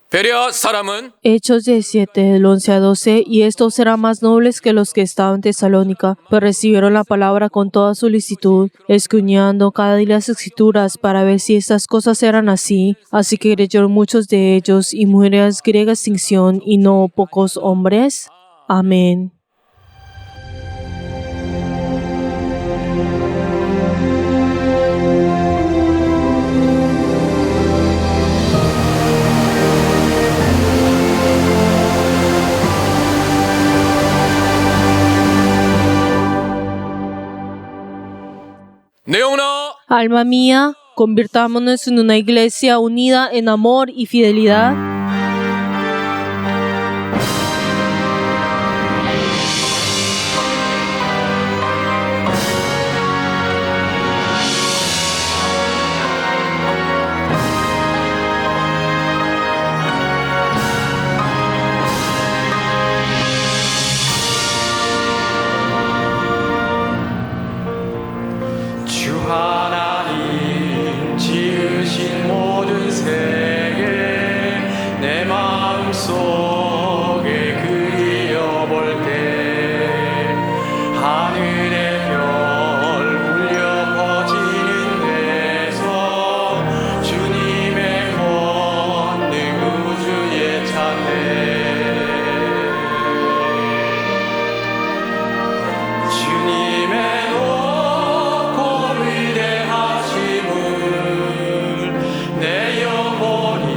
베레아 사람은 Hechos 17, del 11 a 12, y estos serán más nobles que los que estaban en Tesalónica, pero recibieron la palabra con toda solicitud, escudriñando cada día las escrituras para ver si estas cosas eran así. Así que creyeron muchos de ellos, y mujeres griegas sin distinción, y no pocos hombres. Amén. 내 영혼아 Alma mía, convirtámonos en una iglesia unida en amor y fidelidad. 주 하나님 지으신 모든 세계 내 마음속에 그리어볼 때 하늘의 별 울려 퍼지는 데서 주님의 권능 우주에 찬네 주님의 높고 위대하심을 내 영혼이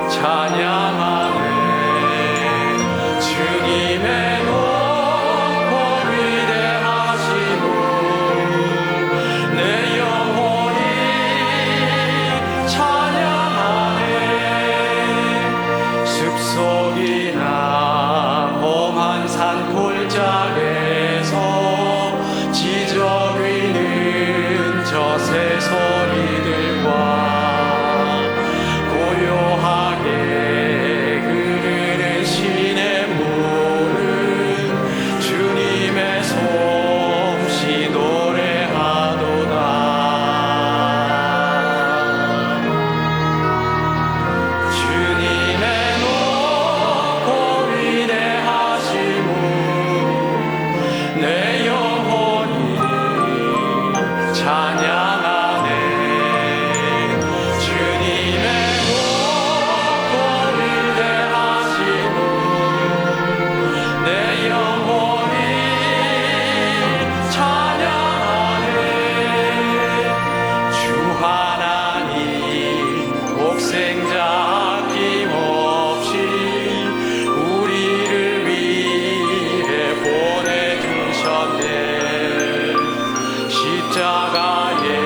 찬양하네 주님의 높고 위대하심을 내 영혼이 찬양하네 숲속이나 험한 산 골짜기에서 지저귀는 저 새소리들과 고요하게 흐르는 시냇물은 주님의 솜씨 노래하도다 주님의 높고 위대하심을 내 영혼이 찬양하네 주님의 높고 위대하심을 내 영혼이 찬양하네 주 하나님 독생자 아낌없이 우리를 위해 보내주셨네 십자가에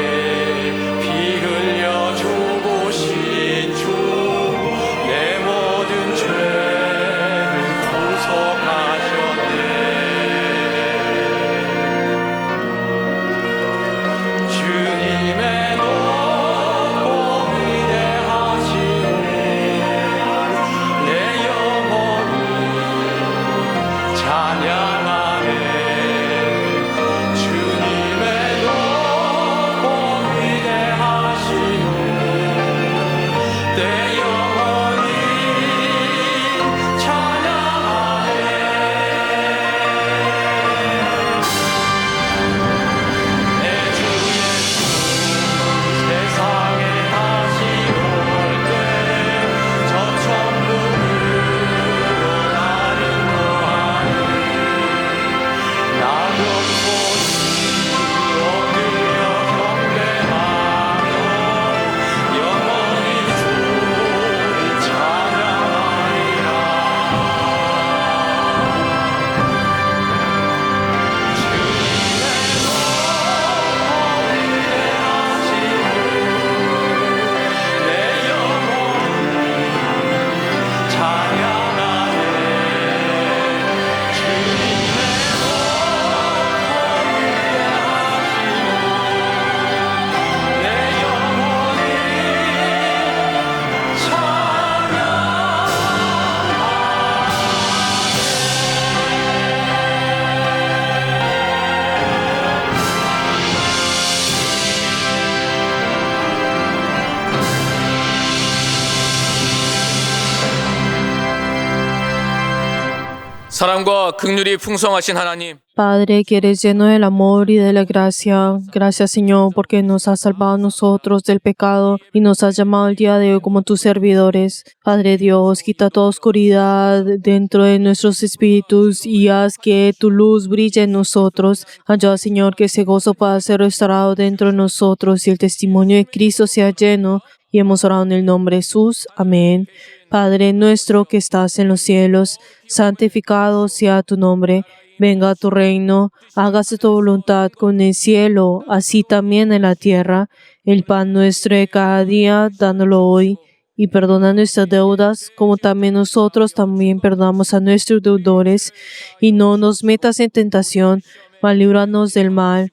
사랑과 긍휼이 풍성하신 하나님, Padre, que eres lleno del amor y de la gracia. Gracias, Señor, porque nos has salvado a nosotros del pecado y nos has llamado el día de hoy como tus servidores. Padre Dios, quita toda oscuridad dentro de nuestros espíritus y haz que tu luz brille en nosotros. Ayuda, Señor, que ese gozo pueda ser restaurado dentro de nosotros y el testimonio de Cristo sea lleno. Y hemos orado en el nombre de Jesús. Amén. Padre nuestro que estás en los cielos, santificado sea tu nombre. Venga a tu reino, hágase tu voluntad como en el cielo, así también en la tierra. El pan nuestro de cada día, dándolo hoy, y perdona nuestras deudas, como también nosotros también perdonamos a nuestros deudores. Y no nos metas en tentación, mas líbranos del mal,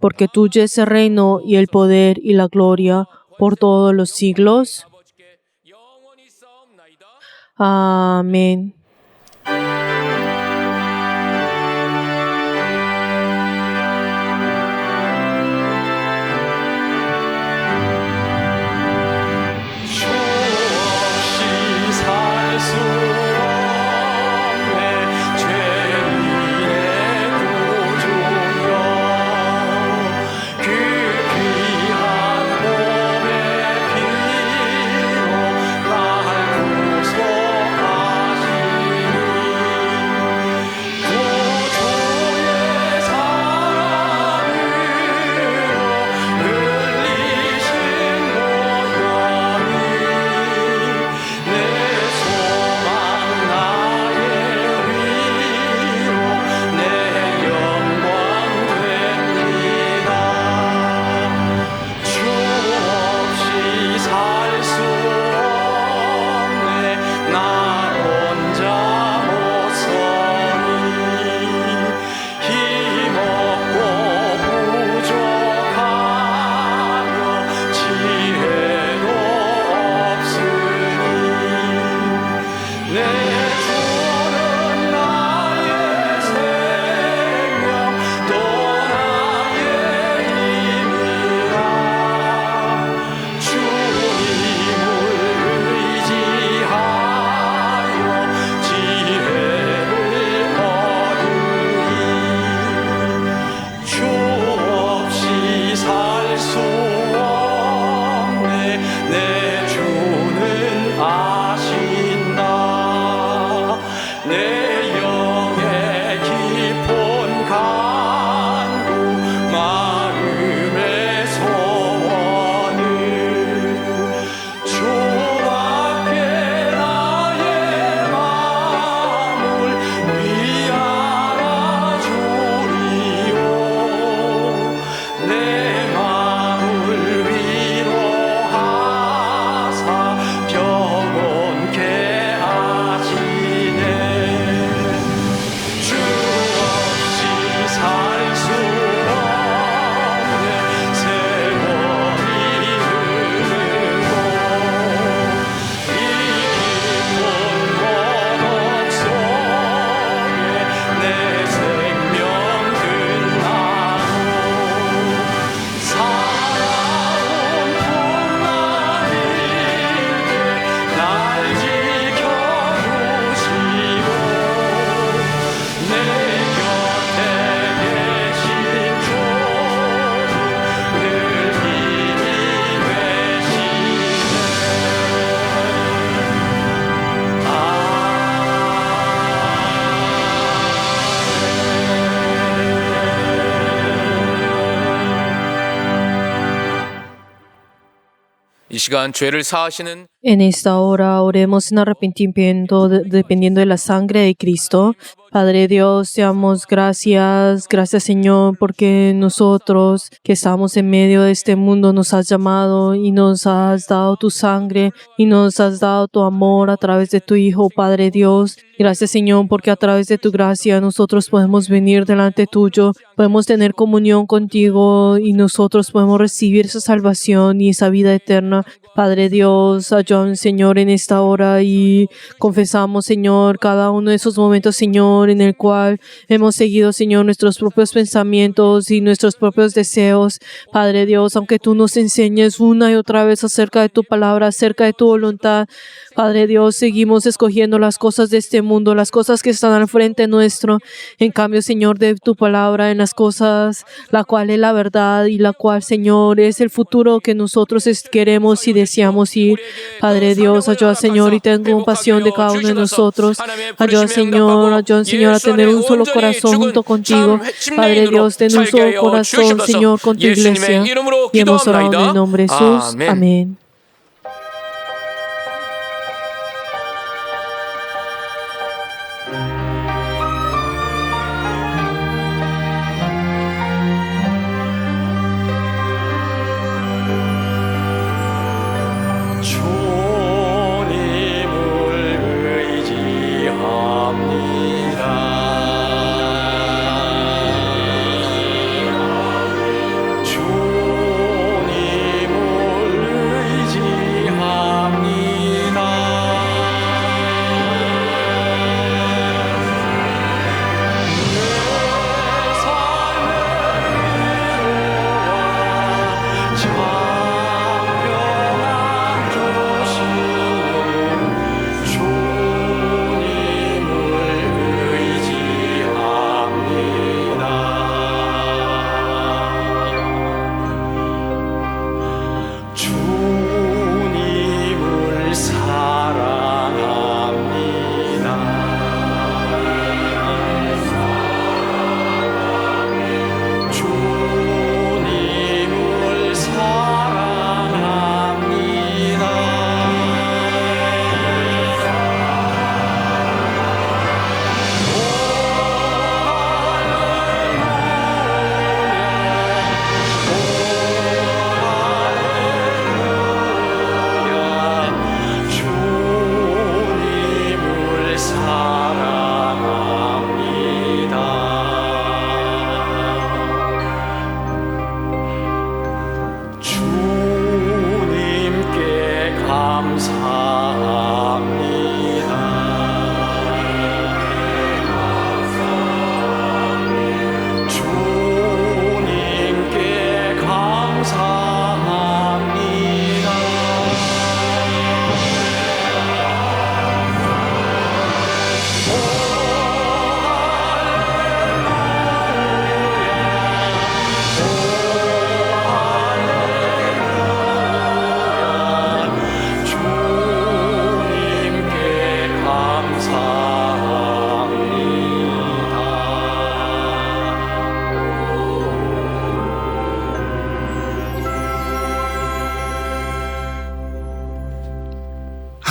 porque tuyo es el reino y el poder y la gloria por todos los siglos. 영원히 싸움나이다. Amén. 주 없이 살 수 없네 죄인의 구주여 그 귀한 몸의 피로 날 구속하시니 구주의 사랑으로 흘리신 보혈이 내 소망 나의 위로 내 영광 됩니다. 주 없이 살 수 없네 나 혼자 못 서니 힘없고 부족하며 지혜도 없으니 내 주는 나의 생명 또 나의 힘이라 주님을 의지하여 지혜를 얻으리 주 없이 살 수 없네 내 주는 아신다 내 영의 깊은 간구 마음의 소원을 주밖에 나의 마음을 위하여 주리오 내 마음을 위로하사 평온케 하시네 주 없이 살 수 없네 세월이 흐르고 이 깊은 고독 속에 내 생명 끝나고 살아온 풍랑일때 날 지켜주시고 내 곁에 계신 주님 늘 힘이 이 시간 죄를 사하시는 En esta hora oremos en arrepentimiento dependiendo de la sangre de Cristo. Padre Dios, te damos gracias, gracias Señor, porque nosotros que estamos en medio de este mundo nos has llamado y nos has dado tu sangre y nos has dado tu amor a través de tu Hijo, Padre Dios. Gracias Señor, porque a través de tu gracia nosotros podemos venir delante tuyo, podemos tener comunión contigo y nosotros podemos recibir esa salvación y esa vida eterna. Padre Dios, ayúdanos, Señor, en esta hora y confesamos, Señor, cada uno de esos momentos, Señor, en el cual hemos seguido, Señor, nuestros propios pensamientos y nuestros propios deseos. Padre Dios, aunque tú nos enseñes una y otra vez acerca de tu palabra, acerca de tu voluntad, Padre Dios, seguimos escogiendo las cosas de este este mundo, las cosas que están al frente nuestro. En cambio, Señor, de tu palabra, en las cosas, la cual es la verdad y la cual, Señor, es el futuro que nosotros queremos y deseamos ir. Padre Dios, ayuda, Señor, y ten compasión de cada uno de nosotros. Ayuda, Señor, a tener un solo corazón junto contigo. Padre Dios, ten un solo corazón, Señor, con tu iglesia. Y hemos orado en el nombre de Jesús. Amén. 주님을 의지합니다.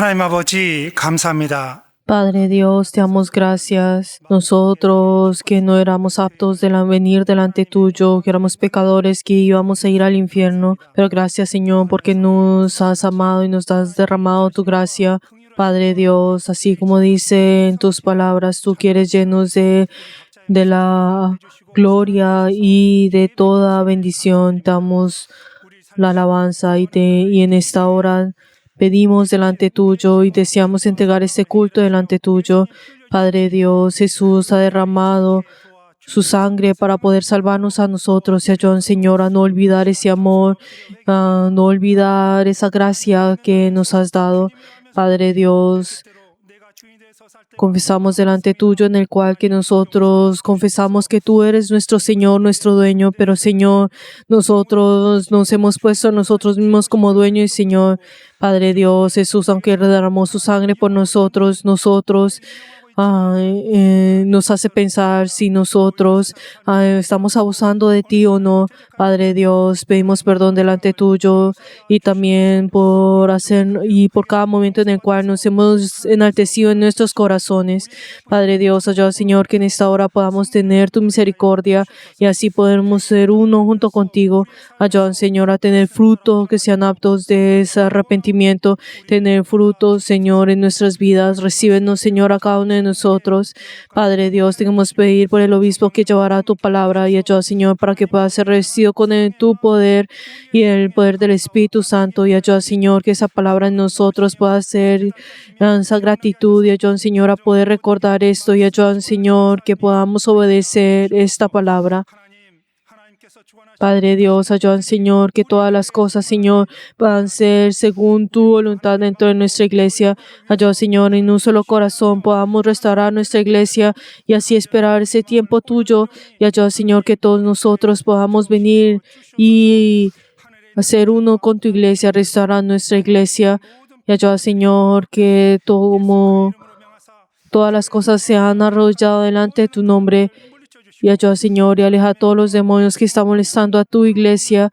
하나님 아버지 감사합니다. Padre Dios, te damos gracias. Nosotros que no éramos aptos de venir delante tuyo, que éramos pecadores, que íbamos a ir al infierno. Pero gracias, Señor, porque nos has amado y nos has derramado tu gracia. Padre Dios, así como dice en tus palabras, tú quieres llenos de la gloria y de toda bendición. Te damos la alabanza y en esta hora pedimos delante tuyo y deseamos entregar este culto delante tuyo. Padre Dios, Jesús ha derramado su sangre para poder salvarnos a nosotros. Y ayúdanos, Señor, a no olvidar ese amor, a no olvidar esa gracia que nos has dado. Padre Dios, confesamos delante tuyo en el cual que nosotros confesamos que tú eres nuestro Señor, nuestro dueño, pero Señor, nosotros nos hemos puesto a nosotros mismos como dueño y Señor. Padre Dios, Jesús, aunque derramó su sangre por nosotros nos hace pensar si nosotros estamos abusando de ti o no. Padre Dios, pedimos perdón delante tuyo y también por cada momento en el cual nos hemos enaltecido en nuestros corazones. Padre Dios, ayuda, Señor, que en esta hora podamos tener tu misericordia y así podemos ser uno junto contigo. Ayuda, Señor, a tener frutos que sean aptos de ese arrepentimiento, tener frutos, Señor, en nuestras vidas. Recíbenos, Señor, a cada uno de nosotros. Padre Dios, tenemos que pedir por el obispo que llevará tu palabra y ayuda, Señor, para que pueda ser revestido con tu poder y el poder del Espíritu Santo. Y ayuda, Señor, que esa palabra en nosotros pueda ser esa gratitud y ayuda, Señor, a poder recordar esto y ayuda, Señor, que podamos obedecer esta palabra. Padre Dios, ayúdanos, Señor, que todas las cosas, Señor, puedan ser según tu voluntad dentro de nuestra iglesia. Ayúdanos, Señor, en un solo corazón podamos restaurar nuestra iglesia y así esperar ese tiempo tuyo. Y ayúdanos, Señor, que todos nosotros podamos venir y hacer uno con tu iglesia, restaurar nuestra iglesia. Y ayúdanos, Señor, que todas las cosas se han arrollado delante de tu nombre. Y ayuda, Señor, y aleja a todos los demonios que están molestando a tu iglesia.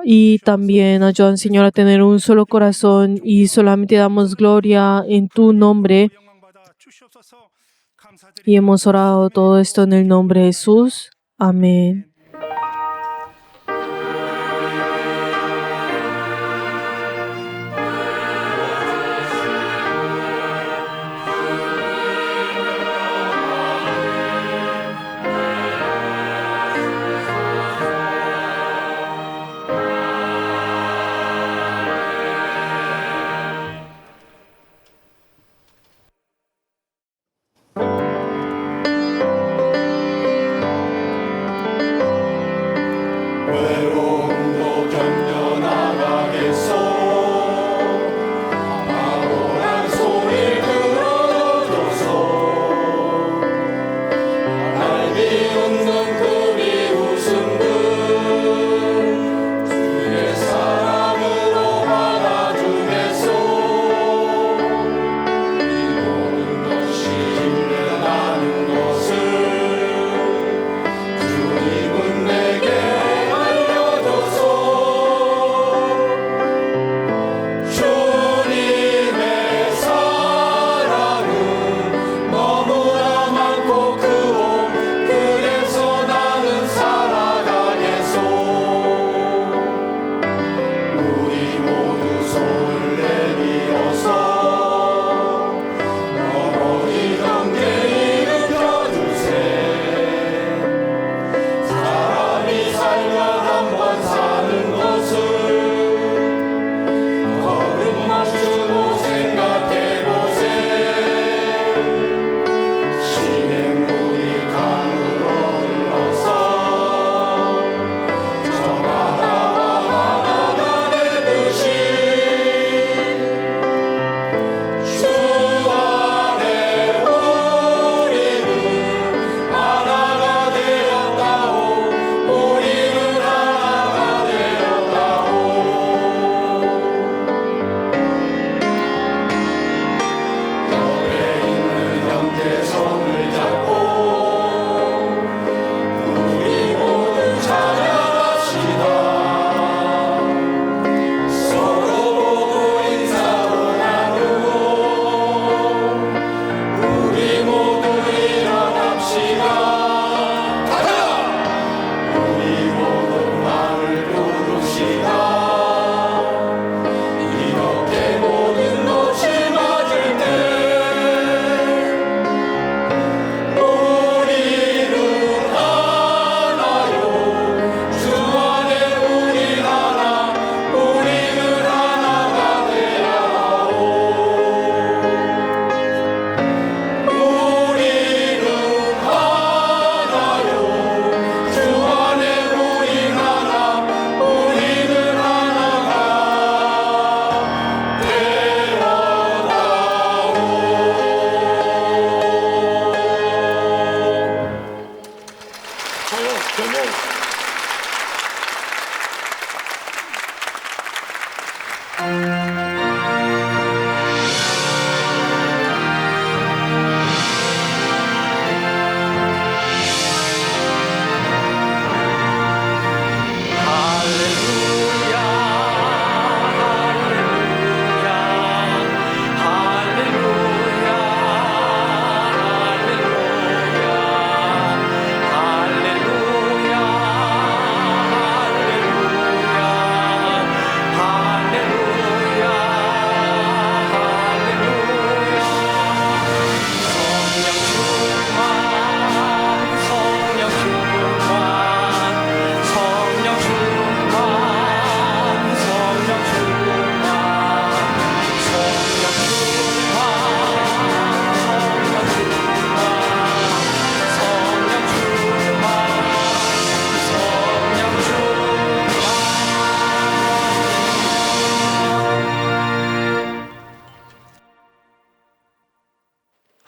Y también ayuda, Señor, a tener un solo corazón y solamente damos gloria en tu nombre. Y hemos orado todo esto en el nombre de Jesús. Amén. 외로움도 견뎌나가겠소. 아무런 소리 들어줘서 날 비웃는 그 비웃음들 주의 사랑으로 받아주겠소. 이 모든 것이 힘들다는 것을 주님은 내게 알려줘서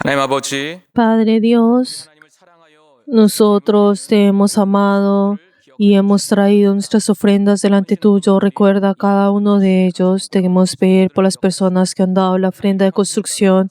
하나님 아버지, Padre Dios, 하나님을 사랑하여 nosotros te hemos amado y hemos traído nuestras ofrendas delante tuyo. Recuerda a cada uno de ellos. Debemos pedir por las personas que han dado la ofrenda de construcción.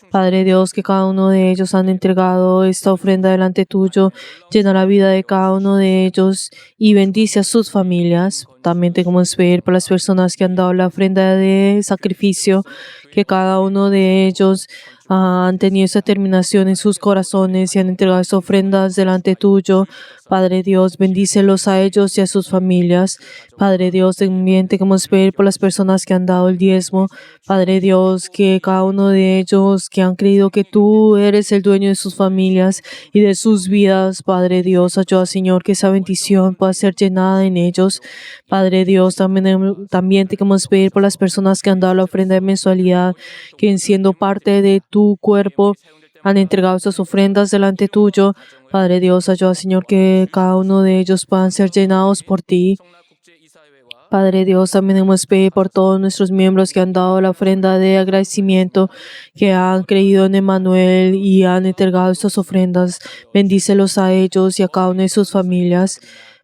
Padre Dios, que cada uno de ellos han entregado esta ofrenda delante tuyo. Llena la vida de cada uno de ellos y bendice a sus familias. También debemos pedir por las personas que han dado la ofrenda de sacrificio, que cada uno de ellos han tenido esa determinación en sus corazones y han entregado estas ofrendas delante tuyo. Padre Dios, bendícelos a ellos y a sus familias. Padre Dios, también queremos pedir por las personas que han dado el diezmo. Padre Dios, que cada uno de ellos que han creído que tú eres el dueño de sus familias y de sus vidas, Padre Dios, ayuda, Señor, que esa bendición pueda ser llenada en ellos. Padre Dios, también te queremos pedir por las personas que han dado la ofrenda de mensualidad, que siendo parte de tu cuerpo han entregado estas ofrendas delante tuyo. Padre Dios, ayuda, Señor, que cada uno de ellos puedan ser llenados por ti. Padre Dios, también hemos pedido por todos nuestros miembros que han dado la ofrenda de agradecimiento, que han creído en Emmanuel y han entregado estas ofrendas. Bendícelos a ellos y a cada una de sus familias.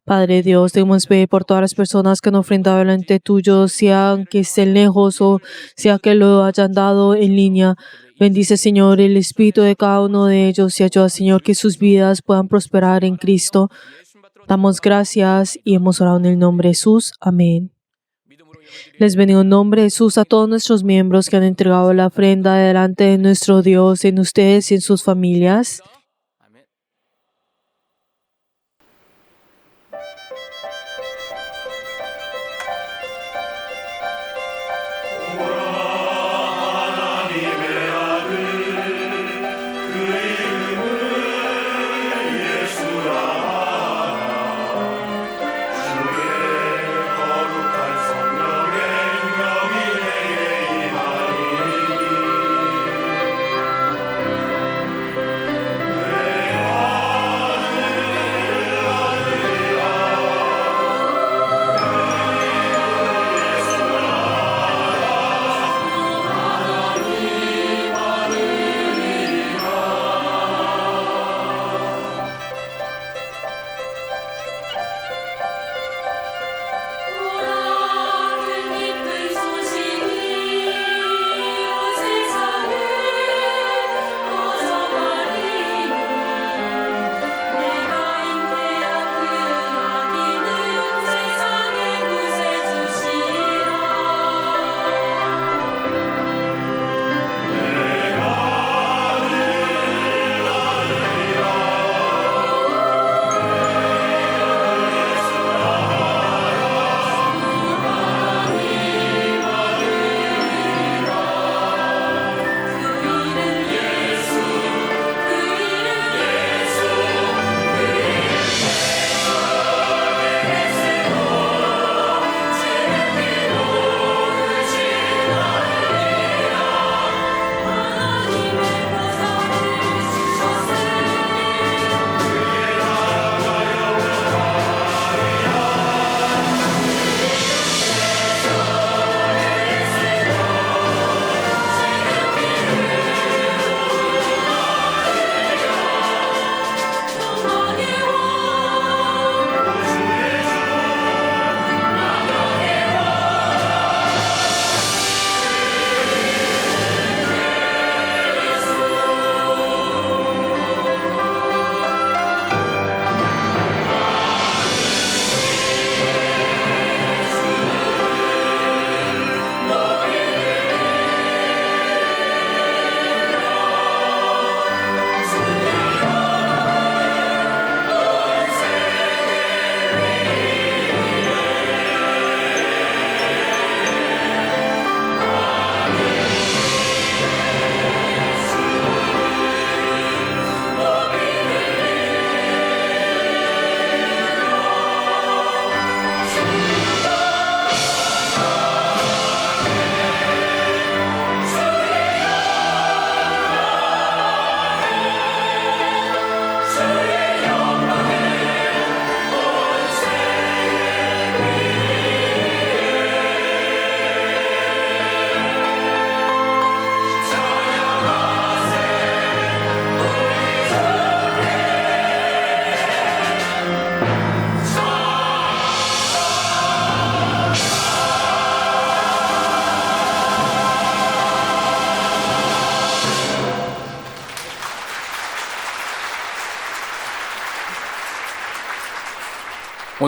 Padre Dios, debemos pedir por todas las personas que han ofrendado delante tuyo, sea que estén lejos o sea que lo hayan dado en línea. Bendice, Señor, el espíritu de cada uno de ellos y ayuda, Señor, que sus vidas puedan prosperar en Cristo. Damos gracias y hemos orado en el nombre de Jesús. Amén. Les bendigo en nombre de Jesús a todos nuestros miembros que han entregado la ofrenda delante de nuestro Dios, en ustedes y en sus familias.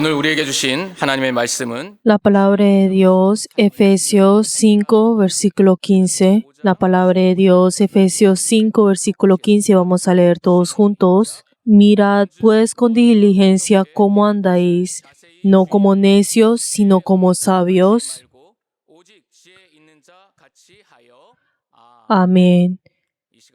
오늘 우리에게 주신 하나님의 말씀은 La palabra de Dios, Efesios 5, versículo 15. La palabra de Dios, Efesios 5, versículo 15. Vamos a leer todos juntos. Mirad pues con diligencia cómo andáis, no como necios, sino como sabios. 말고 오직 지혜 있는 자 같이 하여 Amén.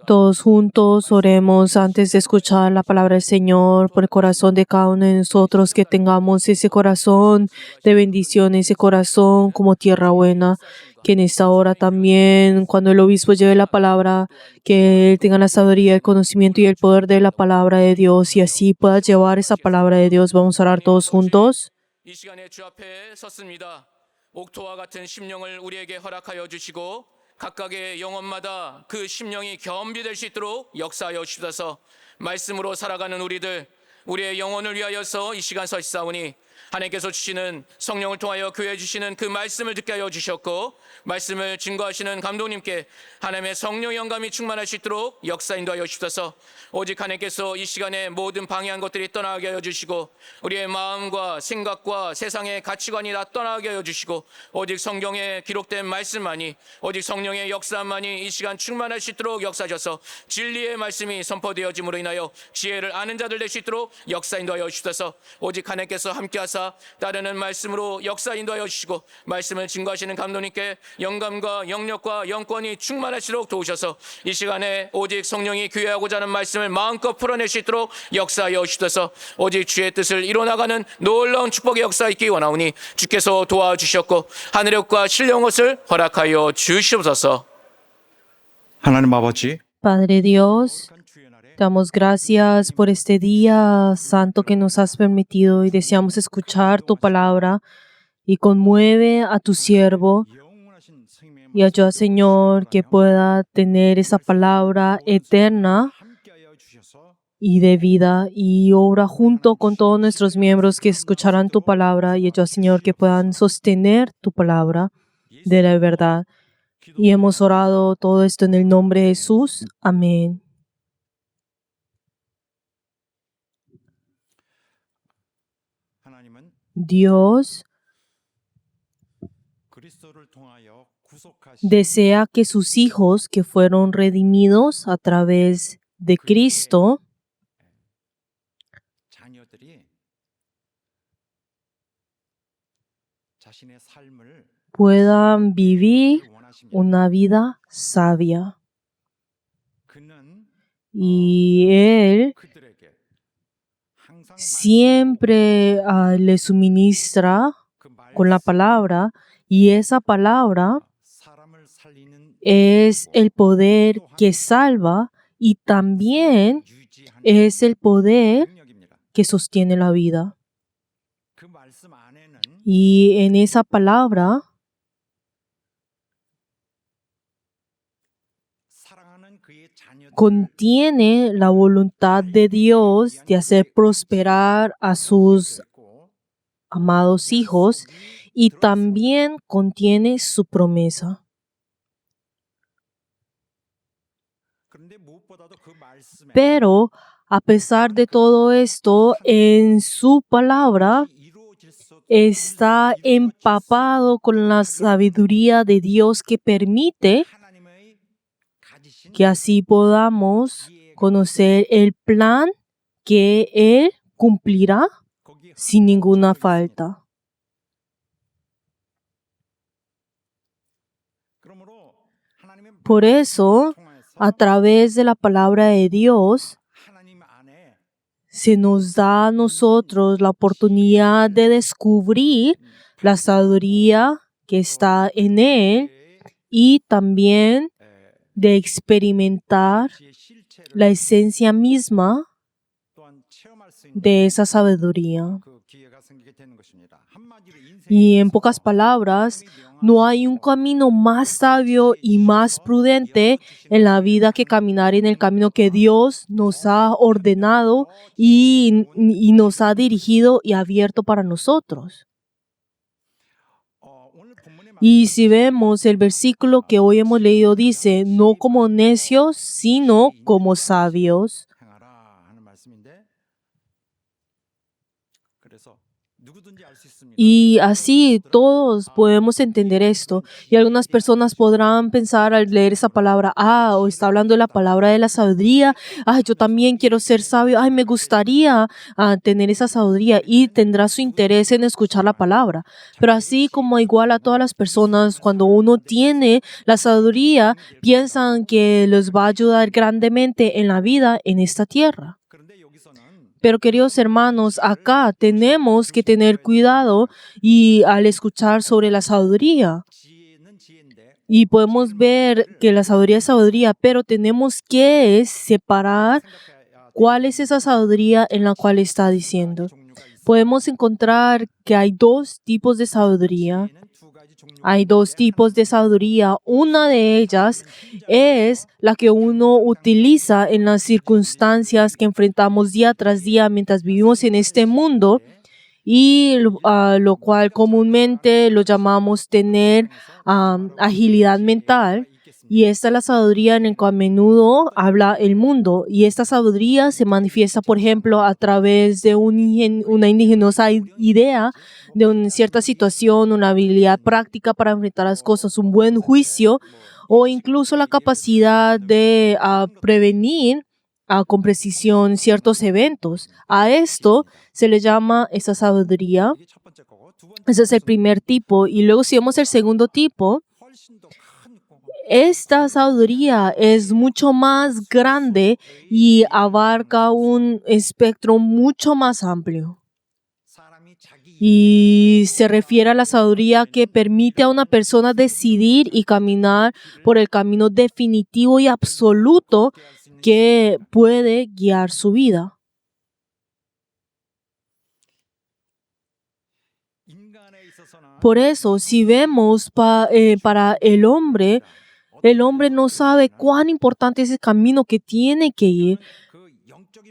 Todos juntos oremos antes de escuchar la palabra del Señor por el corazón de cada uno de nosotros, que tengamos ese corazón de bendición, ese corazón como tierra buena, que en esta hora también, cuando el obispo lleve la palabra, que él tenga la sabiduría, el conocimiento y el poder de la palabra de Dios y así pueda llevar esa palabra de Dios. Vamos a orar todos juntos. 이 시간에 주 앞에 섰습니다. 옥토와 같은 심령을 우리에게 허락하여 주시고 각각의 영혼마다 그 심령이 겸비될 수 있도록 역사하여 주셔서 말씀으로 살아가는 우리의 영혼을 위하여서 이 시간 서시사오니 하나님께서 주시는 성령을 통하여 교회에 주시는 그 말씀을 듣게 하여 주셨고 말씀을 증거하시는 감독님께 하나님의 성령 영감이 충만할 수 있도록 역사 인도하여 주셔서 오직 하나님께서 이 시간에 모든 방해한 것들이 떠나게 하여 주시고 우리의 마음과 생각과 세상의 가치관이 다 떠나게 하여 주시고 오직 성경에 기록된 말씀만이 오직 성령의 역사만이 이 시간 충만할 수 있도록 역사하셔서 진리의 말씀이 선포되어짐으로 인하여 지혜를 아는 자들 될 수 있도록 역사 인도하여 주셔서 오직 하나님께서 함께하사 따르는 말씀으로 역사 인도하여 주시고 말씀을 증거하시는 감독님께 영감과 영력과 영권이 충만하시도록 도우셔서 이 시간에 오직 성령이 교회하고자 하는 말씀을 마음껏 풀어낼 수 있도록 역사하여 주셔서 오직 주의 뜻을 이뤄나가는 놀라운 축복의 역사 있기 원하오니 주께서 도와주셨고 하늘의 옷과 신령 옷을 허락하여 주시옵소서. 하나님 아버지, Padre Dios, te damos gracias por este día santo que nos has permitido y deseamos escuchar tu palabra y conmueve a tu siervo y ayuda, Señor, que pueda tener esa palabra eterna y de vida y obra junto con todos nuestros miembros que escucharán tu palabra y ayuda, Señor, que puedan sostener tu palabra de la verdad. Y hemos orado todo esto en el nombre de Jesús. Amén. 하나님은 Dios 그리스도를 통하여 구속하신 desea que sus hijos que fueron redimidos a través de Cristo 자녀들이 자신의 삶을 puedan vivir 원하십니다. una vida sabia. 그는 Y Él 그들에게 항상 siempre le suministra 그 con la palabra y esa palabra 사람을 살리는 es el poder que salva y también 유지하는 es el poder 능력입니다. que sostiene la vida. 그 말씀 안에는 Y en esa palabra 사랑하는 그의 자녀들 contiene la voluntad de Dios de hacer prosperar a sus amados hijos y también contiene su promesa. 그런데 무엇보다도 그 말씀에 Pero a pesar de todo esto, en su palabra 이루어질 수 está empapado con la sabiduría de Dios que permite 하나님의 가지신 que así podamos conocer el plan que Él cumplirá 거기에 sin ninguna falta. 그러므로 하나님의 Por eso, a través de la palabra de Dios, 하나님 안에 se nos da a nosotros la oportunidad de descubrir la sabiduría que está en Él y también de experimentar 지의 실체를 la esencia misma 또한 체험할 수 있는 de esa sabiduría. 그 기회가 생기게 되는 것입니다. 한마디로 인생에 Y en pocas palabras, no hay un camino más sabio y más prudente en la vida que caminar en el camino que Dios nos ha ordenado y nos ha dirigido y abierto para nosotros. 오늘 본문의 Y si vemos el versículo que hoy hemos leído, dice, no como necios, sino como sabios. 행하라 하는 말씀인데 그래서 누구든지 Y así todos podemos entender esto. Y algunas personas podrán pensar al leer esa palabra, o está hablando de la palabra de la sabiduría. Yo también quiero ser sabio. Me gustaría tener esa sabiduría, y tendrá su interés en escuchar la palabra. Pero así como igual a todas las personas, cuando uno tiene la sabiduría, piensan que les va a ayudar grandemente en la vida en esta tierra. Pero queridos hermanos, acá tenemos que tener cuidado y al escuchar sobre la sabiduría. Y podemos ver que la sabiduría es sabiduría, pero tenemos que separar cuál es esa sabiduría en la cual está diciendo. Podemos encontrar que hay dos tipos de sabiduría. Hay dos tipos de sabiduría. Una de ellas es la que uno utiliza en las circunstancias que enfrentamos día tras día mientras vivimos en este mundo, y lo cual comúnmente lo llamamos tener agilidad mental. Y esta es la sabiduría en la que a menudo habla el mundo. Y esta sabiduría se manifiesta, por ejemplo, a través de una ingeniosa idea de una cierta situación, una habilidad práctica para enfrentar las cosas, un buen juicio, o incluso la capacidad de prevenir con precisión ciertos eventos. A esto se le llama esa sabiduría. Ese es el primer tipo. Y luego, si vemos el segundo tipo, esta sabiduría es mucho más grande y abarca un espectro mucho más amplio. Y se refiere a la sabiduría que permite a una persona decidir y caminar por el camino definitivo y absoluto que puede guiar su vida. Por eso, si vemos para el hombre no sabe cuán importante es el camino que tiene que ir.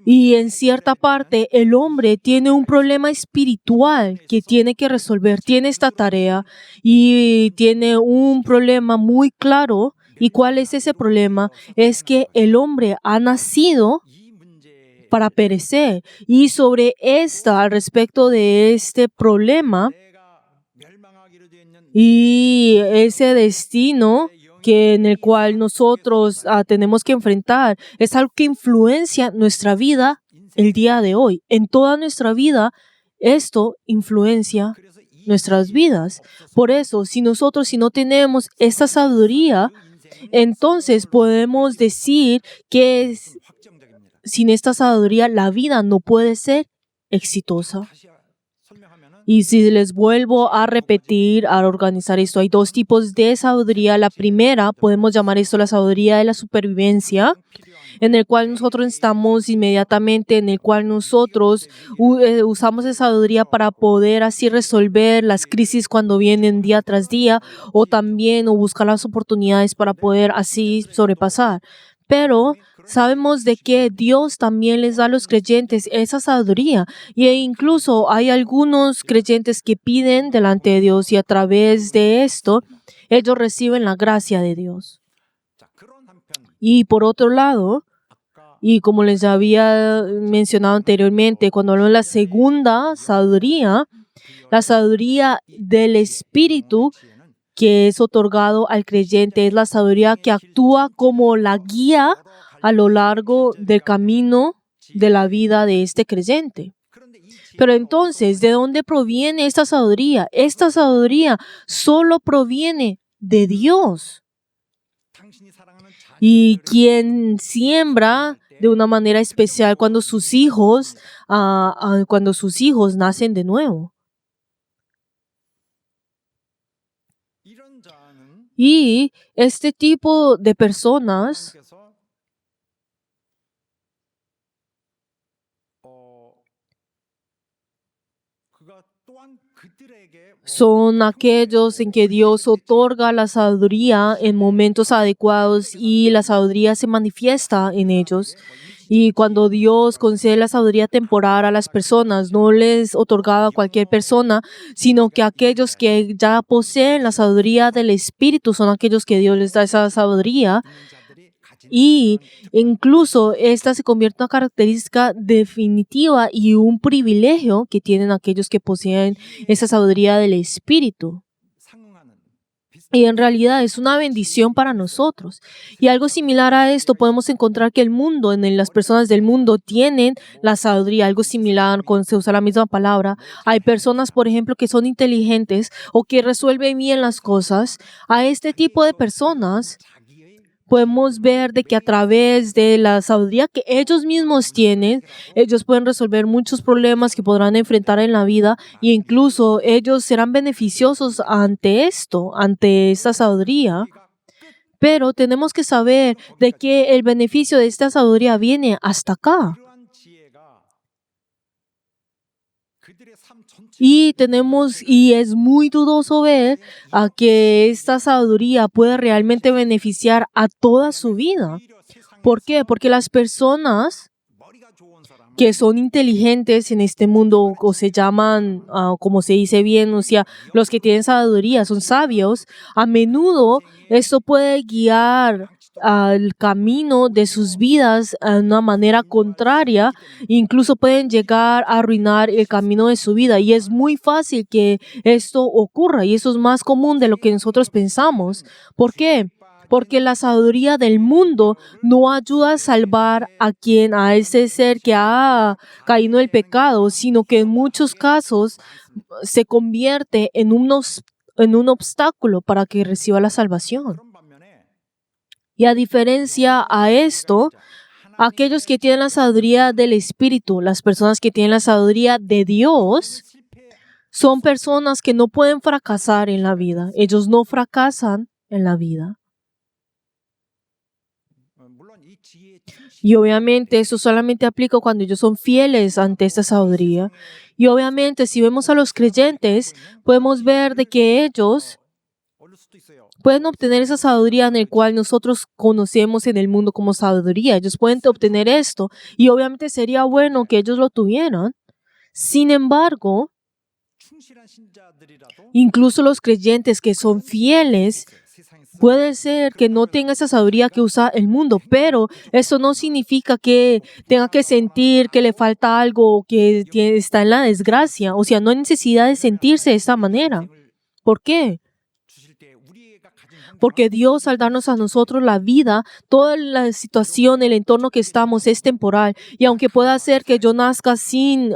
Y en cierta parte, el hombre tiene un problema espiritual que tiene que resolver. Tiene esta tarea y tiene un problema muy claro. ¿Y cuál es ese problema? Es que el hombre ha nacido para perecer. Y sobre al respecto de este problema y ese destino en el cual nosotros tenemos que enfrentar, es algo que influencia nuestra vida el día de hoy. En toda nuestra vida, esto influencia nuestras vidas. Por eso, si no tenemos esta sabiduría, entonces podemos decir que sin esta sabiduría la vida no puede ser exitosa. Y si les vuelvo a repetir, a organizar esto, hay dos tipos de sabiduría. La primera, podemos llamar esto la sabiduría de la supervivencia, en el cual nosotros estamos inmediatamente, en el cual nosotros usamos esa sabiduría para poder así resolver las crisis cuando vienen día tras día, o buscar las oportunidades para poder así sobrepasar. Pero sabemos de que Dios también les da a los creyentes esa sabiduría, y incluso hay algunos creyentes que piden delante de Dios, y a través de esto ellos reciben la gracia de Dios. Y por otro lado, y como les había mencionado anteriormente, cuando hablo de la segunda sabiduría, la sabiduría del Espíritu que es otorgado al creyente, es la sabiduría que actúa como la guía a lo largo del camino de la vida de este creyente. Pero entonces, ¿de dónde proviene esta sabiduría? Esta sabiduría solo proviene de Dios. Y quien siembra de una manera especial cuando sus hijos nacen de nuevo. Y este tipo de personas son aquellos en que Dios otorga la sabiduría en momentos adecuados, y la sabiduría se manifiesta en ellos. Y cuando Dios concede la sabiduría temporal a las personas, no les otorgaba a cualquier persona, sino que aquellos que ya poseen la sabiduría del Espíritu son aquellos que Dios les da esa sabiduría. Y incluso esta se convierte en una característica definitiva y un privilegio que tienen aquellos que poseen esa sabiduría del Espíritu. 상응하는 Y en realidad es una bendición para nosotros. Y algo similar a esto podemos encontrar que el mundo, las personas del mundo tienen la sabiduría, algo similar cuando se usa la misma palabra. Hay personas, por ejemplo, que son inteligentes o que resuelven bien las cosas. A este tipo de personas podemos ver de que a través de la sabiduría que ellos mismos tienen, ellos pueden resolver muchos problemas que podrán enfrentar en la vida e incluso ellos serán beneficiosos ante esto, ante esta sabiduría. Pero tenemos que saber de que el beneficio de esta sabiduría viene hasta acá. 이러한 지혜가 그들의 삶 전체 Y es muy dudoso ver a que esta sabiduría puede realmente beneficiar a toda su vida. 오히려 세상에 ¿Por qué? Porque las personas 머리가 좋은 사람은 que son inteligentes en este mundo o se llaman, como se dice bien, o sea, los que tienen sabiduría, son sabios, a menudo esto puede guiar al camino de sus vidas de una manera contraria, incluso pueden llegar a arruinar el camino de su vida y es muy fácil que esto ocurra y eso es más común de lo que nosotros pensamos. ¿Por qué? Porque la sabiduría del mundo no ayuda a salvar a ese ser que ha caído en el pecado, sino que en muchos casos se convierte en un obstáculo para que reciba la salvación. 그런 반면에 Y a diferencia a esto, aquellos que tienen la sabiduría del Espíritu, las personas que tienen la sabiduría de Dios, 실패 son personas que no pueden fracasar en la vida. Ellos no fracasan en la vida. 물론 이 지혜의 충실 Y obviamente eso solamente aplica cuando ellos son fieles ante esta sabiduría. Y obviamente si vemos a los creyentes, podemos ver de que ellos 얻을 수도 있어요. pueden obtener esa sabiduría en el cual nosotros conocemos en el mundo como sabiduría. Ellos pueden obtener esto y obviamente sería bueno que ellos lo tuvieran. Sin embargo, 충실한 신자들이라도 incluso los creyentes que son fieles, 세상에서 puede ser que no tenga esa sabiduría que usa el mundo, pero eso no significa que tenga que sentir que le falta algo o que está en la desgracia. O sea, no hay necesidad de sentirse de esta manera. ¿Por qué? 주실 때 우리가 가진 형편과 Porque Dios al darnos a nosotros la vida, toda la situación, el entorno que estamos es temporal. Y aunque pueda ser que yo nazca sin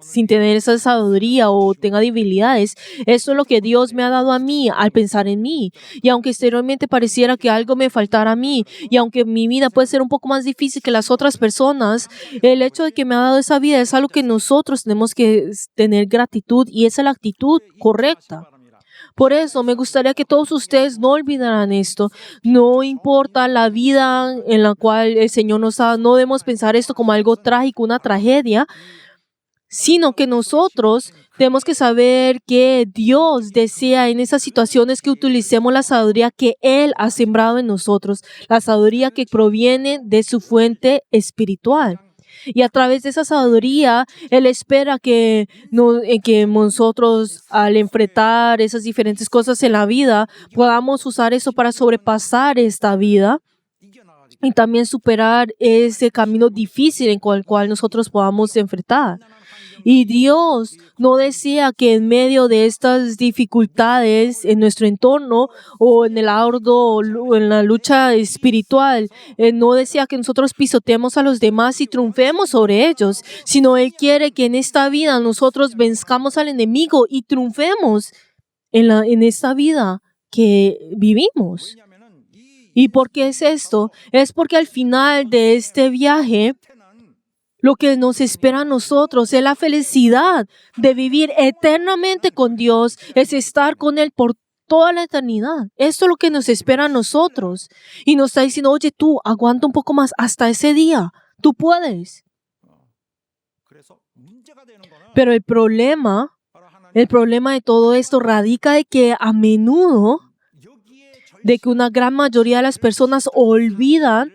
sin tener esa sabiduría o tenga debilidades, eso es lo que Dios me ha dado a mí al pensar en mí. Y aunque exteriormente pareciera que algo me faltara a mí, y aunque mi vida puede ser un poco más difícil que las otras personas, el hecho de que me ha dado esa vida es algo que nosotros tenemos que tener gratitud y esa es la actitud correcta. 바랍니다. Por eso me gustaría que todos ustedes no olvidaran esto. No importa la vida en la cual el Señor nos ha, no debemos pensar esto como algo trágico, una tragedia, sino que nosotros tenemos que saber que Dios desea en esas situaciones que utilicemos la sabiduría que Él ha sembrado en nosotros, la sabiduría que proviene de su fuente espiritual. Y a través de esa sabiduría, Él espera que nosotros, al enfrentar esas diferentes cosas en la vida, podamos usar eso para sobrepasar esta vida y también superar ese camino difícil en el cual nosotros podamos enfrentar. Y Dios no desea que en medio de estas dificultades en nuestro entorno o en en la lucha espiritual, no desea que nosotros pisoteemos a los demás y triunfemos sobre ellos, sino Él quiere que en esta vida nosotros venzcamos al enemigo y triunfemos en esta vida que vivimos. 왜냐하면은 이 ¿Y por qué es esto? Es porque al final de este viaje, lo que nos espera a nosotros es la felicidad de vivir eternamente con Dios, es estar con Él por toda la eternidad. Esto es lo que nos espera a nosotros. Y nos está diciendo, oye, tú aguanta un poco más hasta ese día. Tú puedes. 그래서 문제가 되는 거는 Pero el problema de todo esto radica de que a menudo, 여기에 de que una gran mayoría de las personas olvidan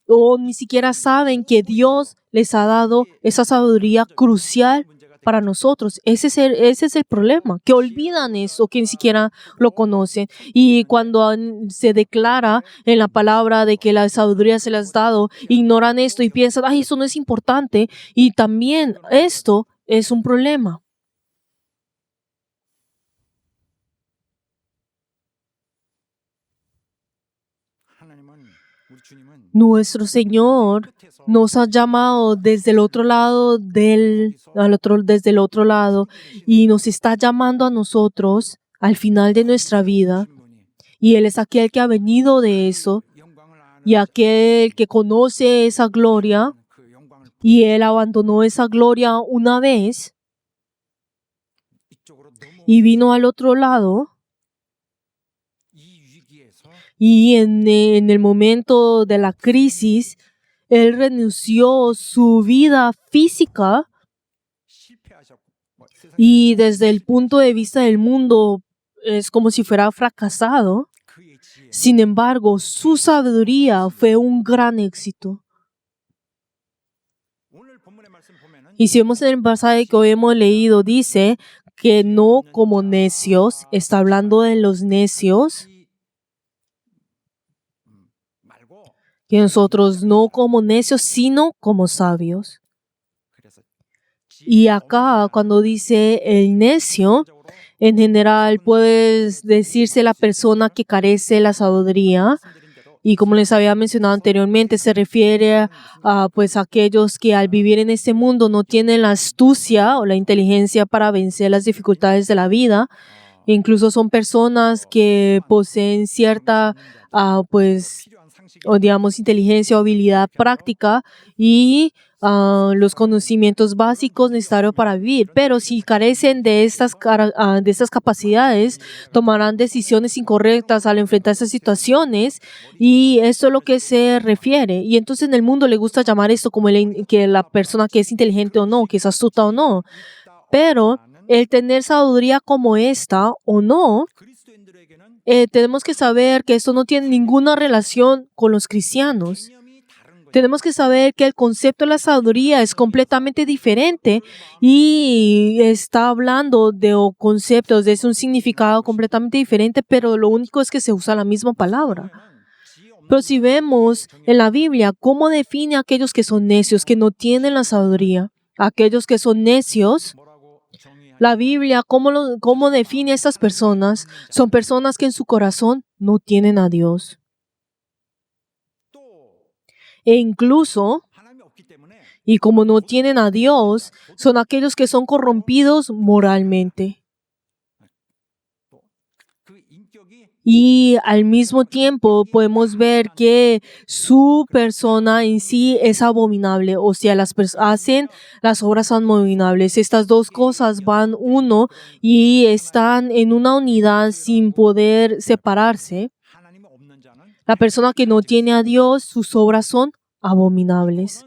o ni siquiera saben que Dios les ha dado esa sabiduría crucial para nosotros. Ese es el problema, que olvidan eso, que ni siquiera lo conocen. Y cuando se declara en la palabra de que la sabiduría se les ha dado, ignoran esto y piensan, ay, eso no es importante. Y también esto es un problema. Nuestro Señor nos ha llamado desde el otro lado desde el otro lado, y nos está llamando a nosotros al final de nuestra vida. Y Él es aquel que ha venido de eso y aquel que conoce esa gloria, y Él abandonó esa gloria una vez y vino al otro lado. Y en el momento de la crisis, Él renunció su vida física, y desde el punto de vista del mundo es como si fuera fracasado. Sin embargo, su sabiduría fue un gran éxito. Y si vemos en el pasaje que hoy hemos leído, dice que no como necios, está hablando de los necios, que nosotros no como necios, sino como sabios. Y acá, cuando dice el necio, en general puede decirse la persona que carece de la sabiduría. Y como les había mencionado anteriormente, se refiere a pues, aquellos que al vivir en este mundo no tienen la astucia o la inteligencia para vencer las dificultades de la vida. Incluso son personas que poseen cierta o digamos inteligencia o habilidad práctica y los conocimientos básicos necesarios para vivir, pero si carecen de estas capacidades, tomarán decisiones incorrectas al enfrentar esas situaciones, y esto es lo que se refiere. Y entonces en el mundo le gusta llamar esto como que la persona que es inteligente o no, que es astuta o no, pero el tener sabiduría como esta o no, tenemos que saber que esto no tiene ninguna relación con los cristianos. Tenemos que saber que el concepto de la sabiduría es completamente diferente y está hablando de conceptos, de un significado completamente diferente, pero lo único es que se usa la misma palabra. Pero si vemos en la Biblia cómo define a aquellos que son necios, que no tienen la sabiduría, aquellos que son necios, la Biblia, ¿cómo define a estas personas? Son personas que en su corazón no tienen a Dios. E incluso, y como no tienen a Dios, son aquellos que son corrompidos moralmente. Y al mismo tiempo podemos ver que su persona en sí es abominable, o sea, hacen las obras abominables. Estas dos cosas van uno y están en una unidad sin poder separarse. La persona que no tiene a Dios, sus obras son abominables.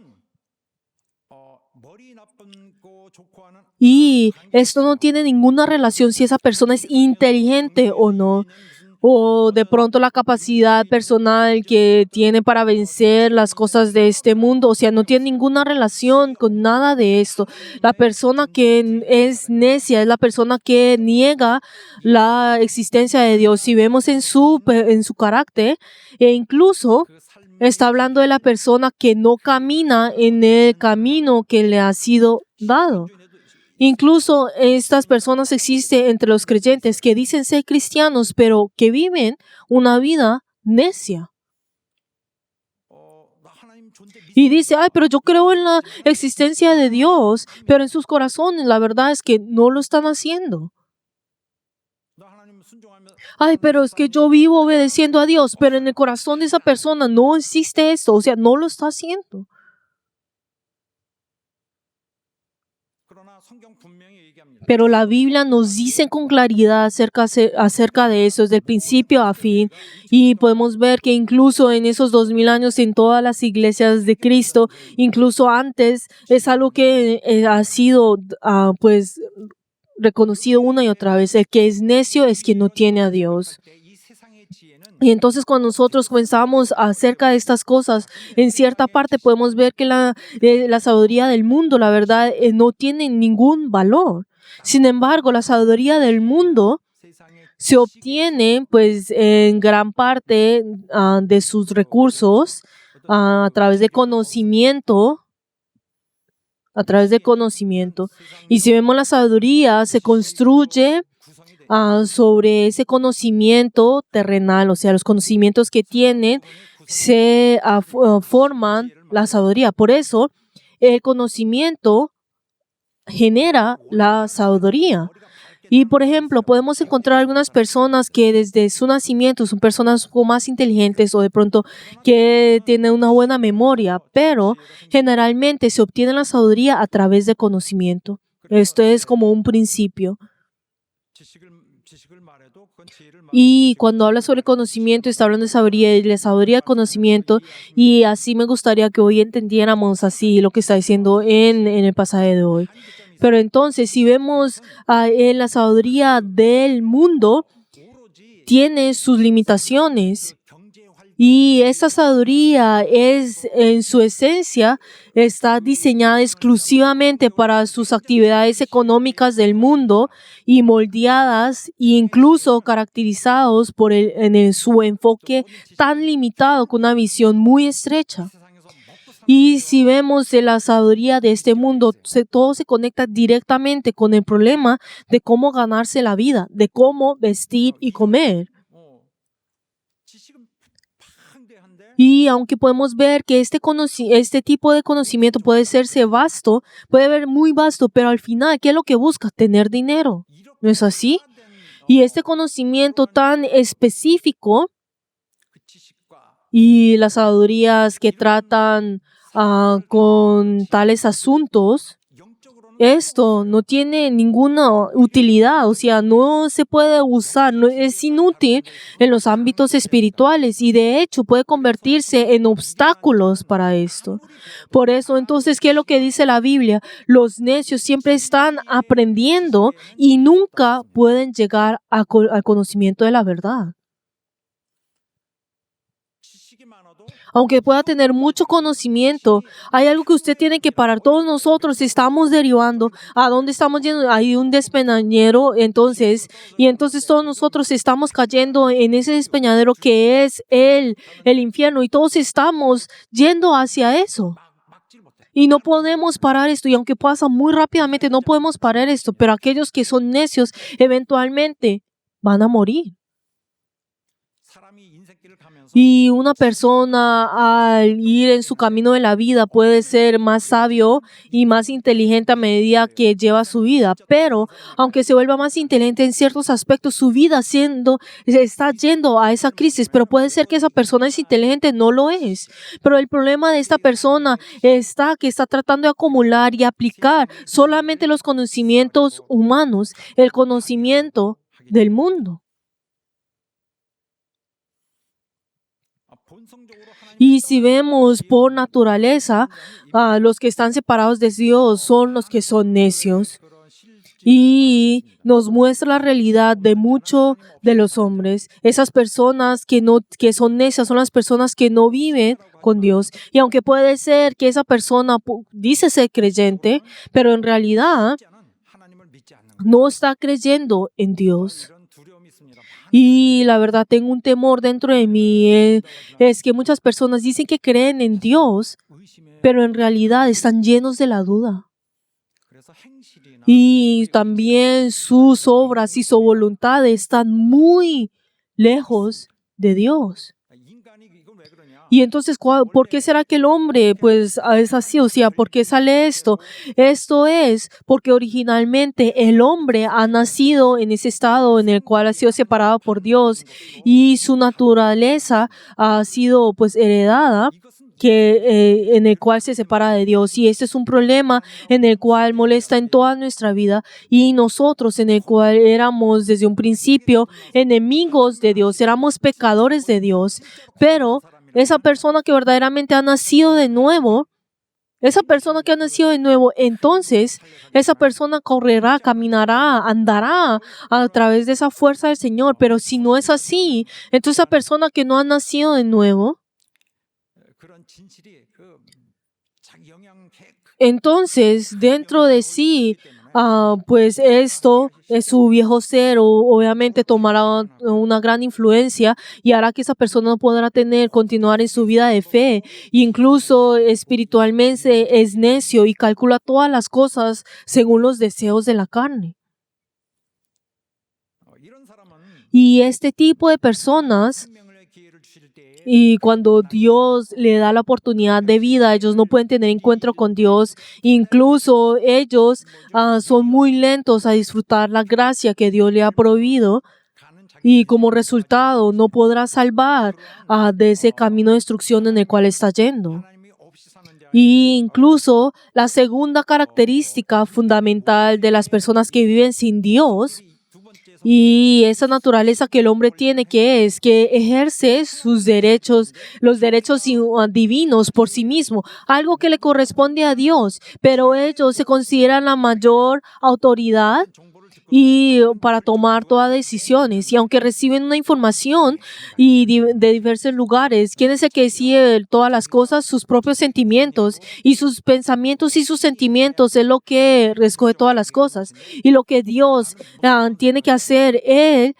Y esto no tiene ninguna relación si esa persona es inteligente o no, o de pronto la capacidad personal que tiene para vencer las cosas de este mundo. O sea, no tiene ninguna relación con nada de esto. La persona que es necia es la persona que niega la existencia de Dios. Si vemos en su carácter, e incluso está hablando de la persona que no camina en el camino que le ha sido dado. Incluso estas personas existen entre los creyentes que dicen ser cristianos, pero que viven una vida necia. Y dice, ay, pero yo creo en la existencia de Dios, pero en sus corazones la verdad es que no lo están haciendo. Ay, pero es que yo vivo obedeciendo a Dios, pero en el corazón de esa persona no existe esto, o sea, no lo está haciendo. Pero la Biblia nos dice con claridad acerca de eso, desde el principio a fin. Y podemos ver que incluso en esos 2000 años, en todas las iglesias de Cristo, incluso antes, es algo que ha sido reconocido una y otra vez. El que es necio es quien no tiene a Dios. Y entonces cuando nosotros comenzamos acerca de estas cosas, en cierta parte podemos ver que la sabiduría del mundo, la verdad, no tiene ningún valor. Sin embargo, la sabiduría del mundo se obtiene pues en gran parte de sus recursos a través de conocimiento, Y si vemos la sabiduría, se construye sobre ese conocimiento terrenal, o sea, los conocimientos que tienen se forman la sabiduría. Por eso, el conocimiento genera la sabiduría. Y, por ejemplo, podemos encontrar algunas personas que desde su nacimiento son personas un poco más inteligentes o de pronto que tienen una buena memoria, pero generalmente se obtiene la sabiduría a través de conocimiento. Esto es como un principio. Y cuando habla sobre conocimiento, está hablando de sabiduría y la sabiduría de conocimiento. Y así me gustaría que hoy entendiéramos así lo que está diciendo en el pasaje de hoy. Pero entonces, si vemos en la sabiduría del mundo, tiene sus limitaciones. Y esa sabiduría es, en su esencia, está diseñada exclusivamente para sus actividades económicas del mundo y moldeadas e incluso caracterizados por su enfoque tan limitado con una visión muy estrecha. Y si vemos la sabiduría de este mundo, todo se conecta directamente con el problema de cómo ganarse la vida, de cómo vestir y comer. Y aunque podemos ver que este tipo de conocimiento puede serse vasto, puede ser muy vasto, pero al final, ¿qué es lo que busca? Tener dinero. ¿No es así? Y este conocimiento tan específico y las sabidurías que tratan con tales asuntos, esto no tiene ninguna utilidad, o sea, no se puede usar, es inútil en los ámbitos espirituales y de hecho puede convertirse en obstáculos para esto. Por eso, entonces, ¿qué es lo que dice la Biblia? Los necios siempre están aprendiendo y nunca pueden llegar al conocimiento de la verdad. Aunque pueda tener mucho conocimiento, hay algo que usted tiene que parar. Todos nosotros estamos derivando. ¿A dónde estamos yendo? Hay un despeñadero, y entonces todos nosotros estamos cayendo en ese despeñadero que es el infierno y todos estamos yendo hacia eso. Y no podemos parar esto, y aunque pasa muy rápidamente, no podemos parar esto, pero aquellos que son necios eventualmente van a morir. Y una persona al ir en su camino de la vida puede ser más sabio y más inteligente a medida que lleva su vida, pero aunque se vuelva más inteligente en ciertos aspectos, su vida está yendo a esa crisis, pero puede ser que esa persona es inteligente, no lo es. Pero el problema de esta persona está que está tratando de acumular y aplicar solamente los conocimientos humanos, el conocimiento del mundo. Y si vemos por naturaleza, los que están separados de Dios son los que son necios. Y nos muestra la realidad de muchos de los hombres. Esas personas que son necias son las personas que no viven con Dios. Y aunque puede ser que esa persona dice ser creyente, pero en realidad no está creyendo en Dios. Y la verdad, tengo un temor dentro de mí, es que muchas personas dicen que creen en Dios, pero en realidad están llenos de la duda. Y también sus obras y su voluntad están muy lejos de Dios. Y entonces, ¿por qué será que el hombre pues es así? O sea, ¿por qué sale esto? Esto es porque originalmente el hombre ha nacido en ese estado en el cual ha sido separado por Dios y su naturaleza ha sido pues heredada en el cual se separa de Dios. Y este es un problema en el cual molesta en toda nuestra vida y nosotros en el cual éramos desde un principio enemigos de Dios, éramos pecadores de Dios, pero esa persona que verdaderamente ha nacido de nuevo Esa persona que ha nacido de nuevo, entonces esa persona correrá, caminará, andará a través de esa fuerza del Señor. Pero si no es así, entonces esa persona que no ha nacido de nuevo, 그런 진실이 자기 영향에 entonces dentro de sí, pues esto, su viejo ser, obviamente tomará una gran influencia y hará que esa persona no podrá continuar en su vida de fe. Incluso espiritualmente es necio y calcula todas las cosas según los deseos de la carne. 이런 사람은 Y este tipo de personas, 생명의 기회를 주실 때에 y cuando Dios le da la oportunidad de vida, ellos no pueden tener encuentro con Dios. Incluso ellos son muy lentos a disfrutar la gracia que Dios le ha proveído 가는 자기 y como resultado no podrá salvar de ese camino de destrucción en el cual está yendo. 하나님이 없이 사는 자의 Y incluso la segunda característica fundamental de las personas que viven sin Dios 두 번째 y esa naturaleza que el hombre tiene, que es que ejerce sus derechos, los derechos divinos por sí mismo, algo que le corresponde a Dios, pero ellos se consideran la mayor autoridad 정보를 듣고 y para tomar todas decisiones. Y aunque reciben una información de diversos lugares, ¿quién es el que decide todas las cosas? Sus propios sentimientos y sus pensamientos y sus sentimientos es lo que escoge todas las cosas. Y lo que Dios tiene que hacer, Él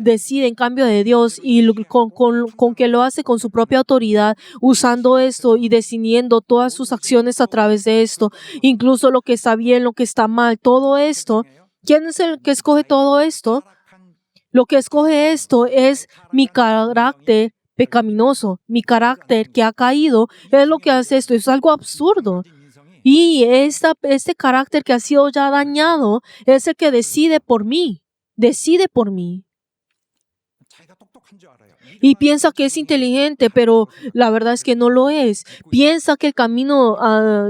decide en cambio de Dios y con que lo hace con su propia autoridad, usando esto y decidiendo todas sus acciones a través de esto, incluso lo que está bien, lo que está mal, todo esto. ¿Quién es el que escoge todo esto? 타락한 Lo que escoge esto es mi carácter pecaminoso, mi carácter que ha caído, es lo que hace esto. Es algo absurdo. 인성이 Y este carácter que ha sido ya dañado es el que decide por mí. Decide por mí. 자기가 똑똑한 줄 알아요. Y piensa que es inteligente, pero la verdad es que no lo es. Piensa que el camino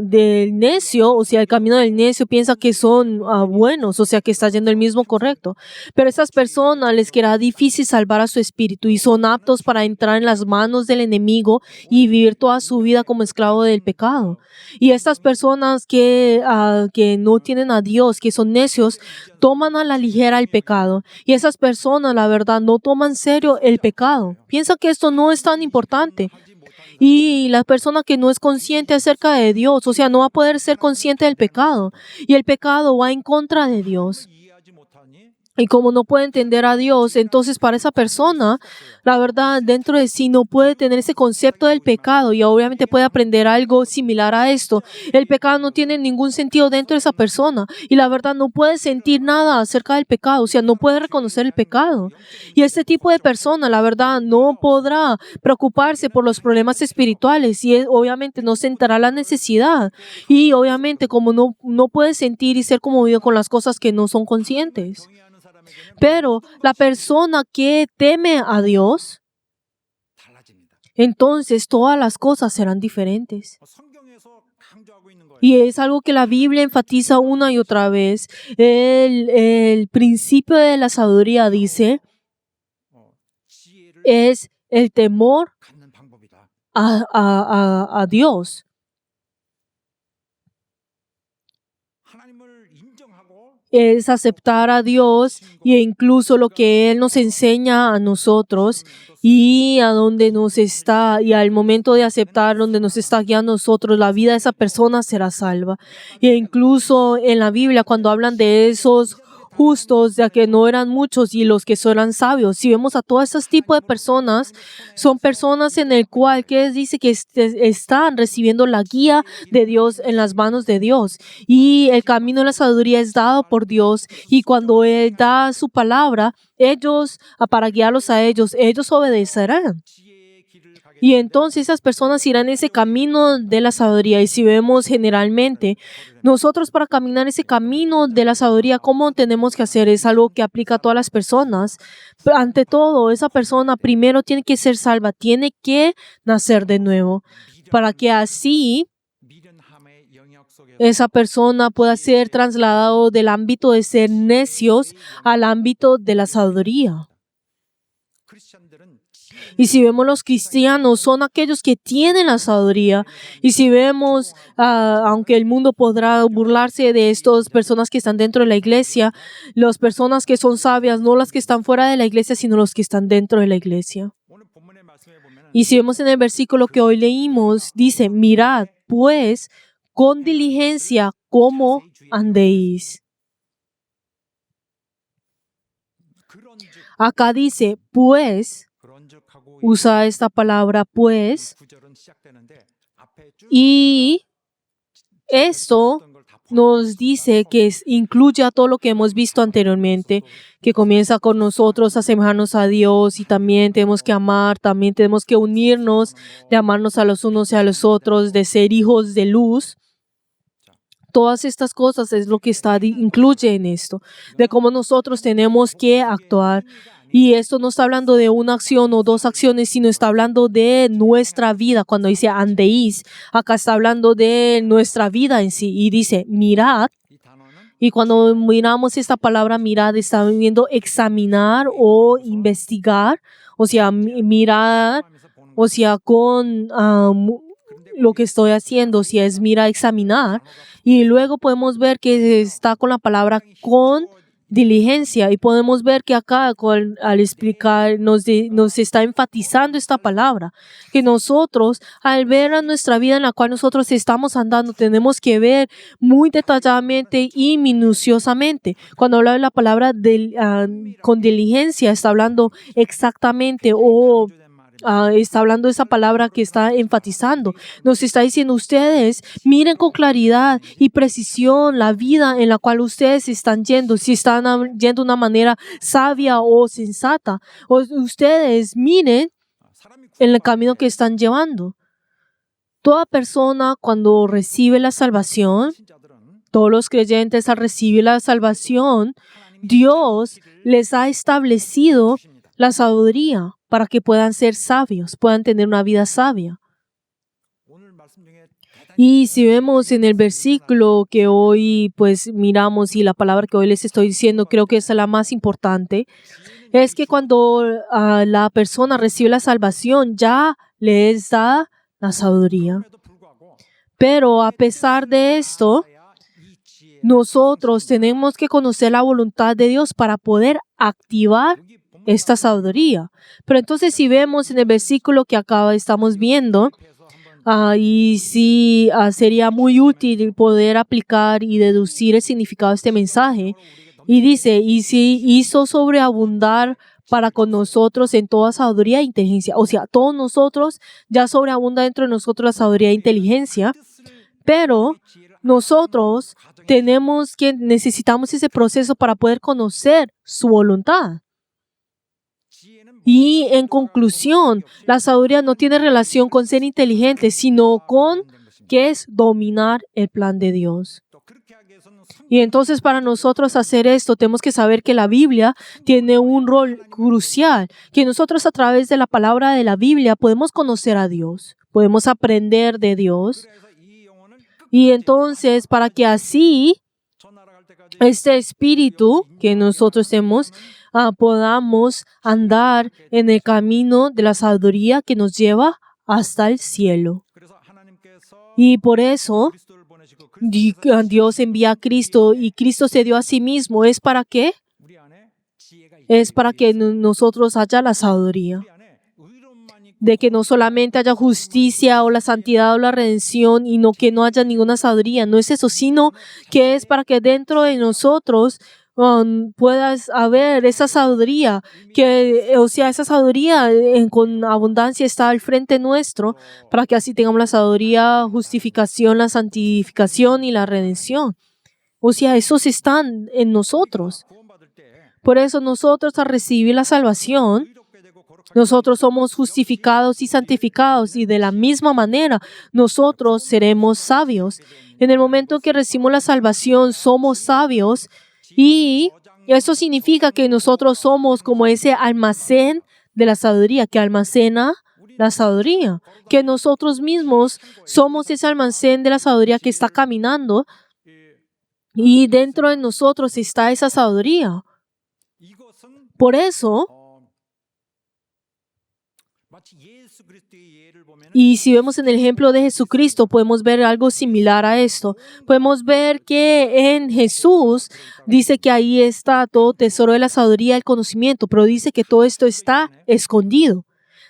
del necio, o sea, el camino del necio, piensa que son buenos, o sea, que está yendo el mismo correcto. Pero a esas personas les queda difícil salvar a su espíritu y son aptos para entrar en las manos del enemigo y vivir toda su vida como esclavo del pecado. Y estas personas que no tienen a Dios, que son necios, toman a la ligera el pecado. Y esas personas, la verdad, no toman serio el pecado. Piensa que esto no es tan importante. Y la persona que no es consciente acerca de Dios, o sea, no va a poder ser consciente del pecado. Y el pecado va en contra de Dios. 이해하지 못하니 Y como no puede entender a Dios, entonces para esa persona, la verdad, dentro de sí no puede tener ese concepto del pecado y obviamente puede aprender algo similar a esto. El pecado no tiene ningún sentido dentro de esa persona y la verdad no puede sentir nada acerca del pecado, o sea, no puede reconocer el pecado. Y este tipo de persona, la verdad, no podrá preocuparse por los problemas espirituales y obviamente no sentirá la necesidad. Y obviamente como no puede sentir y ser conmovido con las cosas que no son conscientes. 경외하는 사람에게는 Pero la persona que teme a Dios, 달라집니다. entonces todas las cosas serán diferentes. 성경에서 강조하고 있는 거예요. Y es algo que la Biblia enfatiza una y otra vez. El principio de la sabiduría dice, 지혜를 es el temor 갖는 방법이다. a Dios. 하나님을 인정하고 Es aceptar a Dios e incluso lo que Él nos enseña a nosotros y a donde nos está, y al momento de aceptar donde nos está guiando a nosotros, la vida de esa persona será salva. E incluso en la Biblia, cuando hablan de esos justos, ya que no eran muchos y los que eran sabios, si vemos a todos esos tipos de personas, son personas en el cual que dice que están recibiendo la guía de Dios en las manos de Dios y el camino de la sabiduría es dado por Dios y cuando Él da su palabra, ellos, para guiarlos a ellos obedecerán. 지혜의 길을 가게 Y entonces esas personas irán en ese camino de la sabiduría. Y si vemos generalmente, nosotros para caminar ese camino de la sabiduría, ¿cómo tenemos que hacer? Es algo que aplica a todas las personas. Pero ante todo, esa persona primero tiene que ser salva, tiene que nacer de nuevo, para que así 미련함의 영역 속에서 esa persona pueda ser trasladado del ámbito de ser necios al ámbito de la sabiduría. 크리스천들은 Y si vemos los cristianos, son aquellos que tienen la sabiduría. Y si vemos, aunque el mundo podrá burlarse de estas personas que están dentro de la iglesia, las personas que son sabias, no las que están fuera de la iglesia, sino los que están dentro de la iglesia. 오늘 본문의 말씀에 보면 Y si vemos en el versículo que hoy leímos, dice, mirad, pues, con diligencia cómo andéis. Acá dice, pues, 그런즉 하고 usa esta palabra pues, 구절은 시작되는데 앞에 쭉 y esto 어떤 걸다 nos dice que incluye a todo lo que hemos visto anteriormente, que comienza con nosotros a asemejarnos a Dios y también tenemos que amar, también tenemos que unirnos, de amarnos a los unos y a los otros, de ser hijos de luz. Todas estas cosas es lo que incluye en esto, de cómo nosotros tenemos que actuar. Y esto no está hablando de una acción o dos acciones, sino está hablando de nuestra vida. Cuando dice andéis, acá está hablando de nuestra vida en sí. Y dice, mirad. 이 단어는 Y cuando miramos esta palabra mirad, está viendo examinar o investigar. O sea, mirar, 하면서 보는 o sea, con lo que estoy haciendo, si es mira, examinar. Y luego podemos ver que está con la palabra con diligencia y podemos ver que acá al explicar nos está enfatizando esta palabra, que nosotros al ver a nuestra vida en la cual nosotros estamos andando tenemos que ver muy detalladamente y minuciosamente. Cuando habla de la palabra con diligencia está hablando exactamente o está hablando de esa palabra que está enfatizando. Nos está diciendo ustedes, miren con claridad y precisión la vida en la cual ustedes están yendo, si están yendo de una manera sabia o sensata. O ustedes miren 사람이 en el camino que están llevando. Toda persona cuando recibe la salvación, 신자들은 todos los creyentes al recibir la salvación, Dios les ha establecido la sabiduría para que puedan ser sabios, puedan tener una vida sabia. 오늘 말씀 중에 대단히 Y si vemos en el versículo que hoy pues miramos y la palabra que hoy les estoy diciendo, creo que es la más importante, es que cuando la persona recibe la salvación ya les da la sabiduría. 에도 불구하고 Pero a pesar de esto, 알아야 이 지혜 nosotros tenemos que conocer la voluntad de Dios para poder activar 여기 본문 esta sabiduría. Pero entonces si vemos en el versículo que acá estamos viendo, 앞에서 한번 y sí sería muy útil poder aplicar y deducir el significado de este mensaje. Y dice, y si hizo sobreabundar para con nosotros en toda sabiduría e inteligencia. O sea, todos nosotros ya sobreabunda dentro de nosotros la sabiduría e inteligencia, pero nosotros necesitamos ese proceso para poder conocer su voluntad. Y en conclusión, la sabiduría no tiene relación con ser inteligente, sino con que es dominar el plan de Dios. 또 그렇게 하기 위해서는 Y entonces para nosotros hacer esto, tenemos que saber que la Biblia tiene un rol crucial, que nosotros a través de la palabra de la Biblia podemos conocer a Dios, podemos aprender de Dios. 그래서 이 영혼을 Y entonces para que así 전하라갈 때까지 este espíritu que nosotros tenemos podamos andar en el camino de la sabiduría que nos lleva hasta el cielo. 그래서 하나님께서 Y por eso 그리스도를 보내시고 Dios envía a Cristo y Cristo se dio a sí mismo. ¿Es para qué? 우리 안에 지혜가 Es para que nosotros haya la sabiduría. 우리 안에 의로움만 있고 De que no solamente haya justicia o la santidad o la redención y no que no haya ninguna sabiduría. No es eso, sino que es para que dentro de nosotros puedas haber esa sabiduría, que, o sea, esa sabiduría con abundancia está al frente nuestro, para que así tengamos la sabiduría, justificación, la santificación y la redención. O sea, esos están en nosotros. 구원받을 때 Por eso nosotros al recibir la salvación, 의롭게 되고 거룩하게 nosotros somos justificados y santificados y de la misma manera nosotros seremos sabios. En el momento que recibimos la salvación somos sabios y eso significa que nosotros somos como ese almacén de la sabiduría que almacena la sabiduría, que nosotros mismos somos ese almacén de la sabiduría que está caminando y dentro de nosotros está esa sabiduría. 이것은 Por eso 마치 예수 그리스도의 예를 보면 Y si vemos en el ejemplo de Jesucristo, podemos ver algo similar a esto. Podemos ver que en Jesús dice que ahí está todo tesoro de la sabiduría y el conocimiento, pero dice que todo esto está escondido.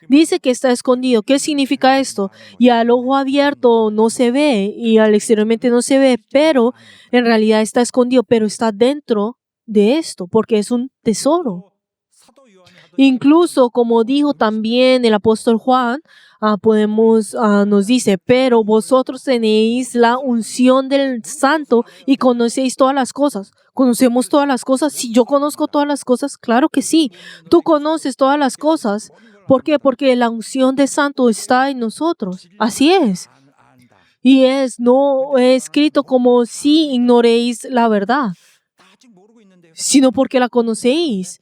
Dice que está escondido. ¿Qué significa esto? Y al ojo abierto no se ve y al exteriormente no se ve, pero en realidad está escondido, pero está dentro de esto, porque es un tesoro. 사도 요한이 하던 Incluso, como dijo también el apóstol Juan, nos dice, pero vosotros tenéis la unción del Santo y conocéis todas las cosas. ¿Conocemos todas las cosas? Si yo conozco todas las cosas, claro que sí. Tú conoces todas las cosas. ¿Por qué? Porque la unción del Santo está en nosotros. Así es. 안다. Y no es escrito como si ignoréis la verdad, 다 아직 모르고 있는데 sino porque la conocéis.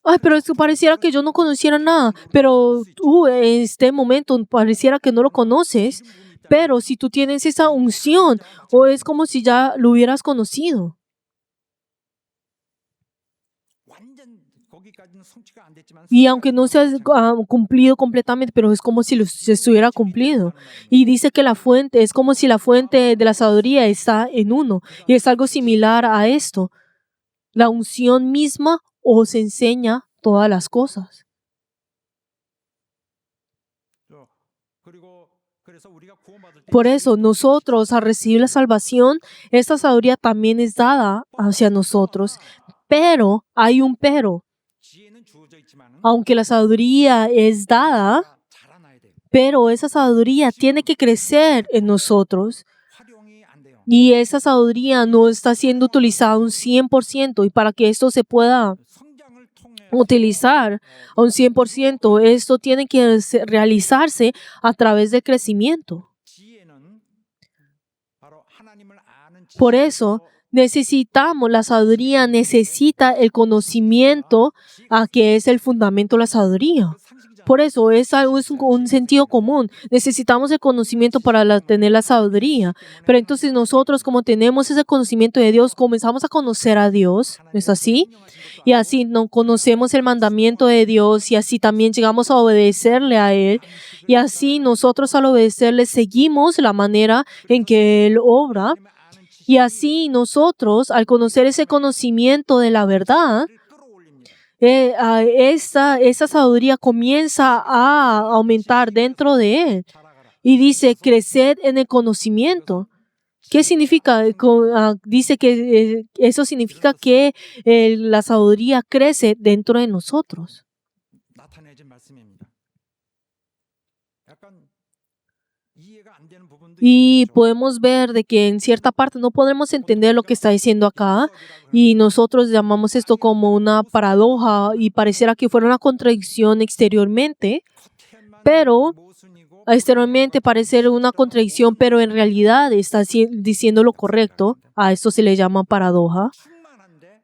Ay, pero es que pareciera que yo no conociera nada, pero tú en este momento pareciera que no lo conoces, pero si tú tienes esa unción, o es como si ya lo hubieras conocido. 완전 거기까지는 성취가 안 됐지만 Y aunque no se ha cumplido completamente, pero es como si se estuviera cumplido. Y dice que la fuente, es como si la fuente de la sabiduría está en uno. Y es algo similar a esto. La unción misma os enseña todas las cosas. 그리고 그래서 우리가 구원받을 때 Por eso, nosotros al recibir la salvación, esta sabiduría también es dada hacia nosotros. Pero, hay un pero. 지혜는 주어져 있지만은 Aunque la sabiduría es dada, 자라나야 돼요. pero esa sabiduría tiene que crecer en nosotros. 활용이 안 돼요. Y esa sabiduría no está siendo utilizada un 100%. Y para que esto se pueda 성장을 통해 utilizar a un 100%, esto tiene que realizarse a través del crecimiento. 지혜는 바로 하나님을 아는 Por eso, necesitamos, la sabiduría necesita el conocimiento, que es el fundamento de la sabiduría. Por eso es un sentido común. Necesitamos el conocimiento para tener la sabiduría. Pero entonces nosotros, como tenemos ese conocimiento de Dios, comenzamos a conocer a Dios. ¿No es así? Y así no conocemos el mandamiento de Dios y así también llegamos a obedecerle a Él. Y así nosotros al obedecerle seguimos la manera en que Él obra. Y así nosotros, al conocer ese conocimiento de la verdad, esa sabiduría comienza a aumentar dentro de él. Y dice, creced en el conocimiento. ¿Qué significa? Dice que eso significa que la sabiduría crece dentro de nosotros. 나타내진 말씀입니다. 약간 이해가 안 되는 부분도 Y 있죠. podemos ver de que en cierta parte no podemos entender lo que está diciendo acá y nosotros llamamos esto como una paradoja y pareciera que fuera una contradicción exteriormente, 겉에만 pero 모순이고 exteriormente parece una contradicción, pero en realidad está diciendo lo correcto. A esto se le llama paradoja, 충만한데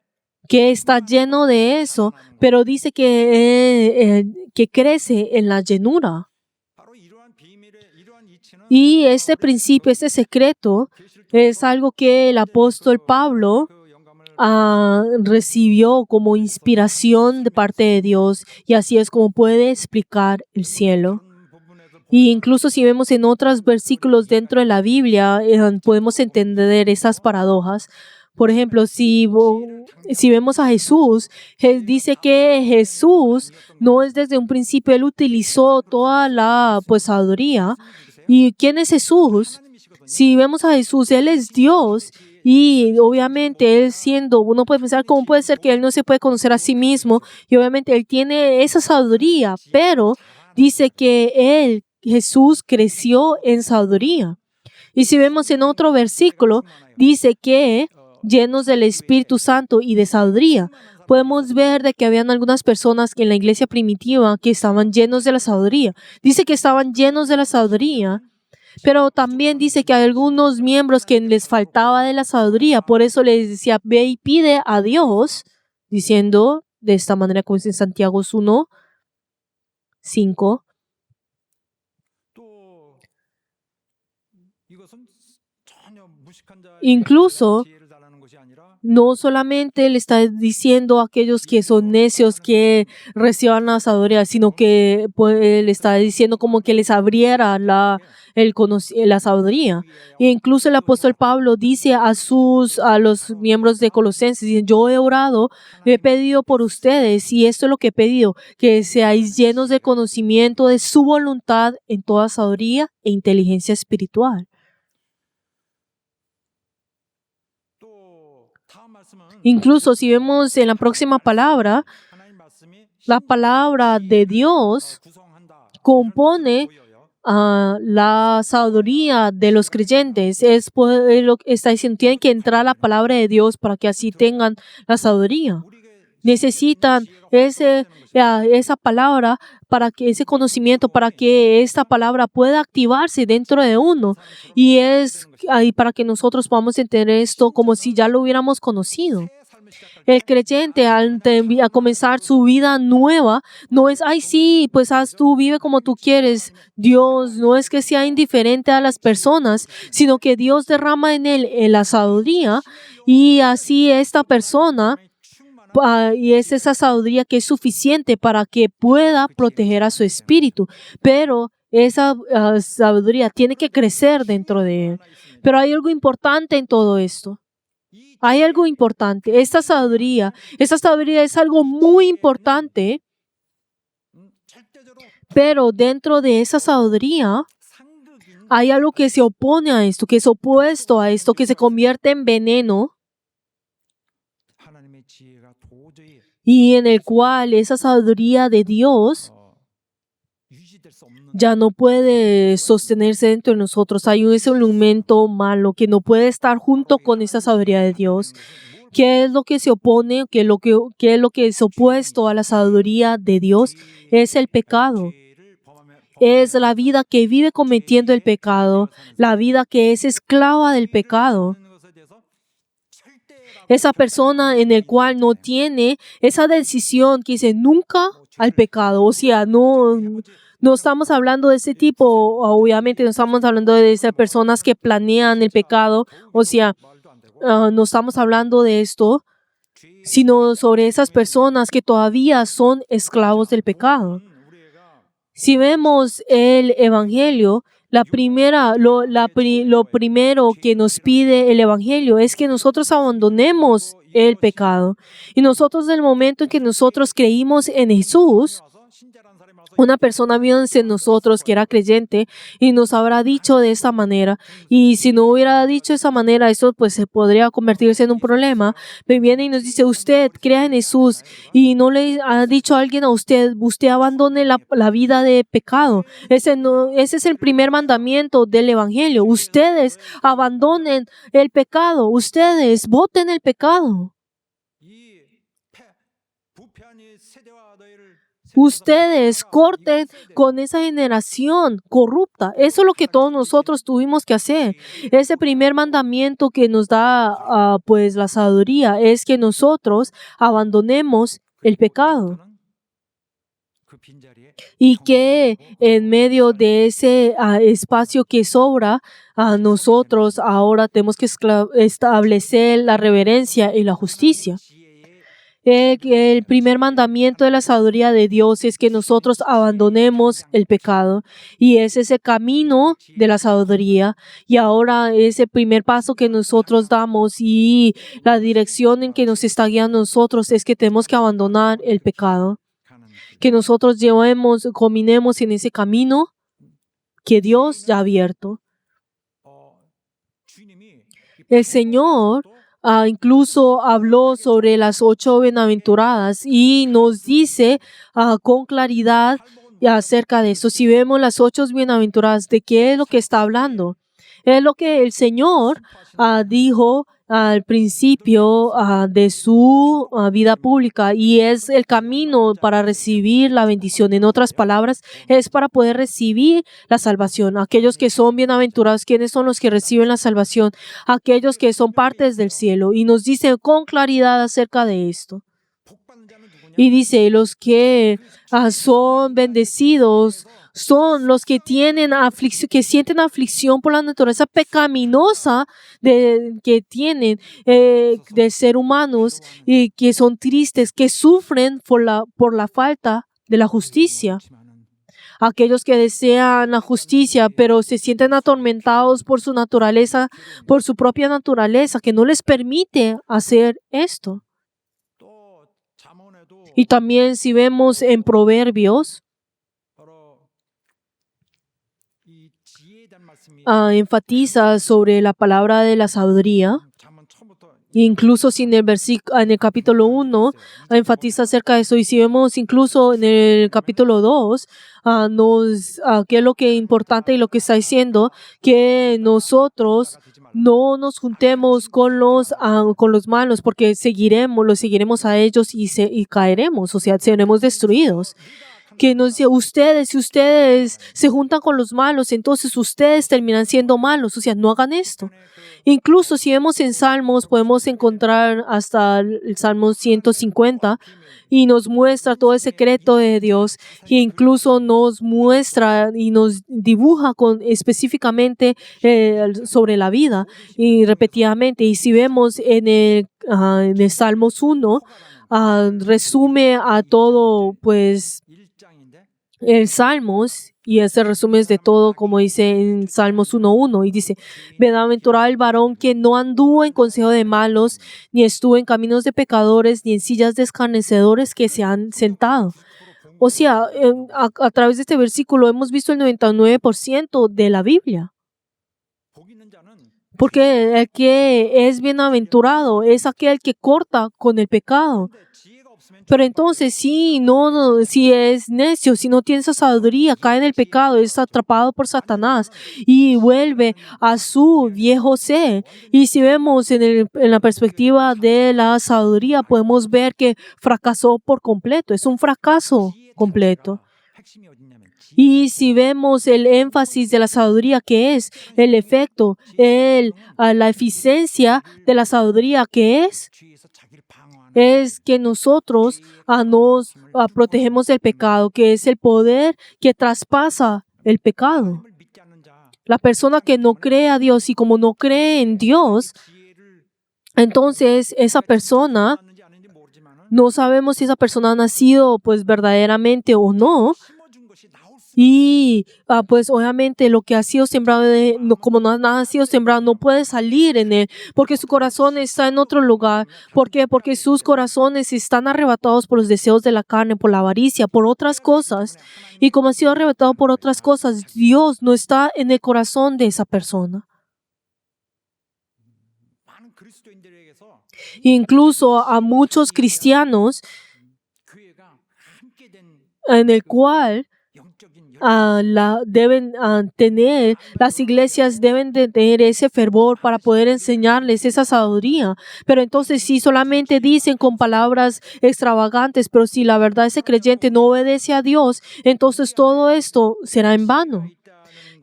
que está lleno de eso, pero dice que crece en la llenura. 바로 이러한 비밀의 이러한 이치는 Y este principio, este secreto, es algo que el apóstol Pablo 그 영감을 recibió como inspiración de parte de Dios y así es como puede explicar el cielo. 그런 부분에서 Y incluso si vemos en otros versículos dentro de la Biblia, podemos entender esas paradojas. Por ejemplo, si vemos a Jesús, dice que Jesús no es desde un principio, él utilizó toda la sabiduría. ¿Y quién es Jesús? Si vemos a Jesús, él es Dios y obviamente él siendo, uno puede pensar cómo puede ser que él no se puede conocer a sí mismo y obviamente él tiene esa sabiduría, pero dice que Jesús creció en sabiduría. Y si vemos en otro versículo, dice que llenos del Espíritu Santo y de sabiduría. Podemos ver de que habían algunas personas en la iglesia primitiva que estaban llenos de la sabiduría. Dice que estaban llenos de la sabiduría, pero también dice que hay algunos miembros que les faltaba de la sabiduría. Por eso les decía, ve y pide a Dios, diciendo de esta manera como dice en Santiago 1, 5. 또 이것은 전혀 무식한 자에게 Incluso 지혜를 달라는 것이 아니라 no solamente le está diciendo a aquellos que son necios que reciban la sabiduría, sino que pues, le está diciendo como que les abriera la sabiduría. E incluso el apóstol Pablo dice a los miembros de Colosenses, dice, yo he orado, he pedido por ustedes y esto es lo que he pedido, que seáis llenos de conocimiento de su voluntad en toda sabiduría e inteligencia espiritual. 또 다음 말씀은 Incluso si vemos en la próxima palabra, 하나님 말씀이 la palabra de Dios 구성한다. compone 보여요. la sabiduría de los creyentes. Es lo que está diciendo, tienen que entrar la palabra de Dios para que así tengan la sabiduría. Necesitan esa palabra para que ese conocimiento, para que esta palabra pueda activarse dentro de uno y para que nosotros podamos entender esto como si ya lo hubiéramos conocido. El creyente al a comenzar su vida nueva no es, ay sí, pues haz tú, vive como tú quieres. Dios no es que sea indiferente a las personas, sino que Dios derrama en él la sabiduría y así esta persona y es esa sabiduría que es suficiente para que pueda proteger a su espíritu. Pero esa sabiduría tiene que crecer dentro de él. Pero hay algo importante en todo esto. Hay algo importante. Esta sabiduría es algo muy importante, pero dentro de esa sabiduría hay algo que se opone a esto, que es opuesto a esto, que se convierte en veneno 하나님의 지혜가 도저히 y en el cual esa sabiduría de Dios 유지될 수 없는 ya no puede sostenerse dentro de nosotros. Hay ese elemento malo que no puede estar junto con esa sabiduría de Dios. ¿Qué es lo que se opone? ¿Qué es lo que es opuesto a la sabiduría de Dios? Es el pecado. Es la vida que vive cometiendo el pecado, la vida que es esclava del pecado. Esa persona en el cual no tiene esa decisión que dice nunca al pecado. O sea, no estamos hablando de ese tipo, obviamente no estamos hablando de esas personas que planean el pecado. O sea, no estamos hablando de esto, sino sobre esas personas que todavía son esclavos del pecado. Si vemos el Evangelio, lo primero que nos pide el Evangelio es que nosotros abandonemos el pecado. Y nosotros, en el momento en que nosotros creímos en Jesús, una persona vino en nosotros que era creyente y nos habrá dicho de esta manera. Y si no hubiera dicho de esa manera, eso pues se podría convertirse en un problema. Me viene y nos dice, usted crea en Jesús y no le ha dicho a alguien a usted abandone la vida de pecado. Ese es el primer mandamiento del Evangelio. Ustedes abandonen el pecado. Ustedes voten el pecado. Ustedes corten con esa generación corrupta. Eso es lo que todos nosotros tuvimos que hacer. Ese primer mandamiento que nos da pues la sabiduría es que nosotros abandonemos el pecado. Y que en medio de ese espacio que sobra, nosotros ahora tenemos que establecer la reverencia y la justicia. El primer mandamiento de la sabiduría de Dios es que nosotros abandonemos el pecado y es ese camino de la sabiduría y ahora es el primer paso que nosotros damos y la dirección en que nos está guiando nosotros es que tenemos que abandonar el pecado, que nosotros caminemos en ese camino que Dios ya ha abierto. El Señor incluso habló sobre las 8 bienaventuradas y nos dice con claridad acerca de eso. Si vemos las 8 bienaventuradas, ¿de qué es lo que está hablando? Es lo que el Señor dijo al principio de su vida pública y es el camino para recibir la bendición. En otras palabras, es para poder recibir la salvación. Aquellos que son bienaventurados, ¿quiénes son los que reciben la salvación? Aquellos que son partes del cielo. Y nos dice con claridad acerca de esto. Y dice, los que son bendecidos son los que tienen aflicción, que sienten aflicción por la naturaleza pecaminosa que tienen de ser humanos y que son tristes, que sufren por la falta de la justicia. Aquellos que desean la justicia, pero se sienten atormentados por su naturaleza, por su propia naturaleza, que no les permite hacer esto. 또 잠언에도 Y también si vemos en Proverbios, 바로 이 지혜에 대한 말씀이 enfatiza sobre la palabra de la sabiduría. 잠언 처음부터 Incluso si en el capítulo 1 enfatiza acerca de eso, y si vemos incluso en el capítulo 2, qué es lo que es importante y lo que está diciendo, que nosotros no nos juntemos con los malos, porque los seguiremos a ellos y caeremos, o sea, seremos destruidos. Que nos dice, si ustedes se juntan con los malos, entonces ustedes terminan siendo malos, o sea, no hagan esto. Incluso si vemos en Salmos, podemos encontrar hasta el Salmo 150 y nos muestra todo el secreto de Dios, e incluso nos muestra y nos dibuja específicamente sobre la vida y repetidamente. Y si vemos en el Salmos 1, resume a todo, pues, 1장인데 el Salmos, y ese resumen es de todo, como dice en Salmos 1:1, y dice, bienaventurado el varón que no anduvo en consejo de malos, ni estuvo en caminos de pecadores, ni en sillas de escarnecedores que se han sentado. O sea, a través de este versículo hemos visto el 99% de la Biblia. 복 있는 자는 Porque el que es bienaventurado es aquel que corta con el pecado. 근데 지혜가 없으면 Pero entonces, si es necio, si no tiene esa sabiduría, cae en el pecado, es atrapado por Satanás y vuelve a su viejo ser. Y si vemos en la perspectiva de la sabiduría, podemos ver que fracasó por completo. Es un fracaso completo. 핵심이 어디냐면 Y si vemos el énfasis de la sabiduría, que es el efecto, la eficiencia de la sabiduría, que es 지혜에서 자기를 방어하는 es que nosotros nos protegemos del pecado, que es el poder que traspasa el pecado. 하나님을 믿지 않는 자 La persona que no cree a Dios y como no cree en Dios, 지혜를 entonces esa persona, 낳는지 아닌지 모르지만은 no sabemos si esa persona ha nacido pues verdaderamente o no. 심어준 것이 나올 수 Y pues obviamente lo que ha sido sembrado, como nada ha sido sembrado, no puede salir en él, porque su corazón está en otro lugar. ¿Por qué? Porque sus corazones están arrebatados por los deseos de la carne, por la avaricia, por otras cosas. Y como ha sido arrebatado por otras cosas, Dios no está en el corazón de esa persona. 많은 그리스도인들에게서 Incluso a muchos cristianos 교회가 함께 된 en el cual 영적인 las iglesias deben de tener ese fervor para poder enseñarles esa sabiduría. Pero entonces si solamente dicen con palabras extravagantes, pero si la verdad ese creyente no obedece a Dios, entonces todo esto será en vano.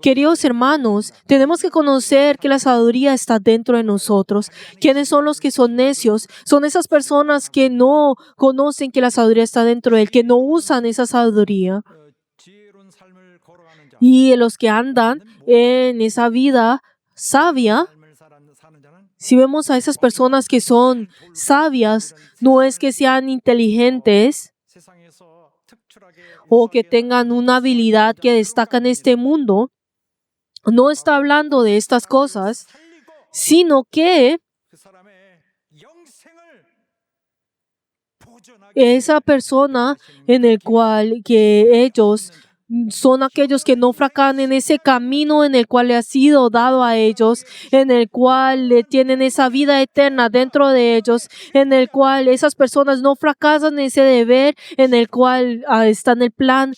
Queridos hermanos, tenemos que conocer que la sabiduría está dentro de nosotros. ¿Quiénes son los que son necios? Son esas personas que no conocen que la sabiduría está dentro de él, que no usan esa sabiduría. 지혜로운 삶을 걸어가는 자 Y los que andan en esa vida sabia, 삶을 사는 자는 si vemos a esas personas que son sabias, no es que sean inteligentes 세상에서 특출하게 o que tengan una habilidad que destaca en este mundo. No está hablando de estas cosas, 살리고 sino que 그 사람의 영생을 보존하게 esa persona en el cual que ellos son aquellos que no fracasan en ese camino en el cual le ha sido dado a ellos, en el cual le tienen esa vida eterna dentro de ellos, en el cual esas personas no fracasan en ese deber, en el cual está en el plan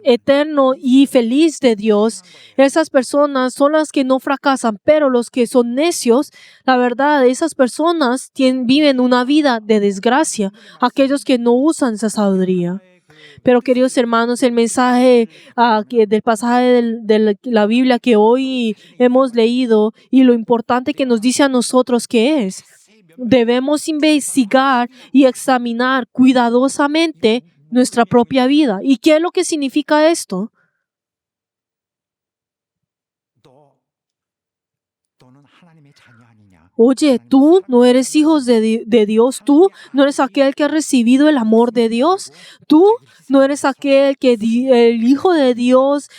eterno y feliz de Dios. Esas personas son las que no fracasan, pero los que son necios, la verdad, esas personas viven una vida de desgracia, aquellos que no usan esa sabiduría. Pero queridos hermanos, el mensaje del pasaje de la Biblia que hoy hemos leído y lo importante que nos dice a nosotros que es, debemos investigar y examinar cuidadosamente nuestra propia vida. ¿Y qué es lo que significa esto? Oye, tú no eres hijo de Dios, tú no eres aquel que ha recibido el amor de Dios, tú no eres aquel que el Hijo de Dios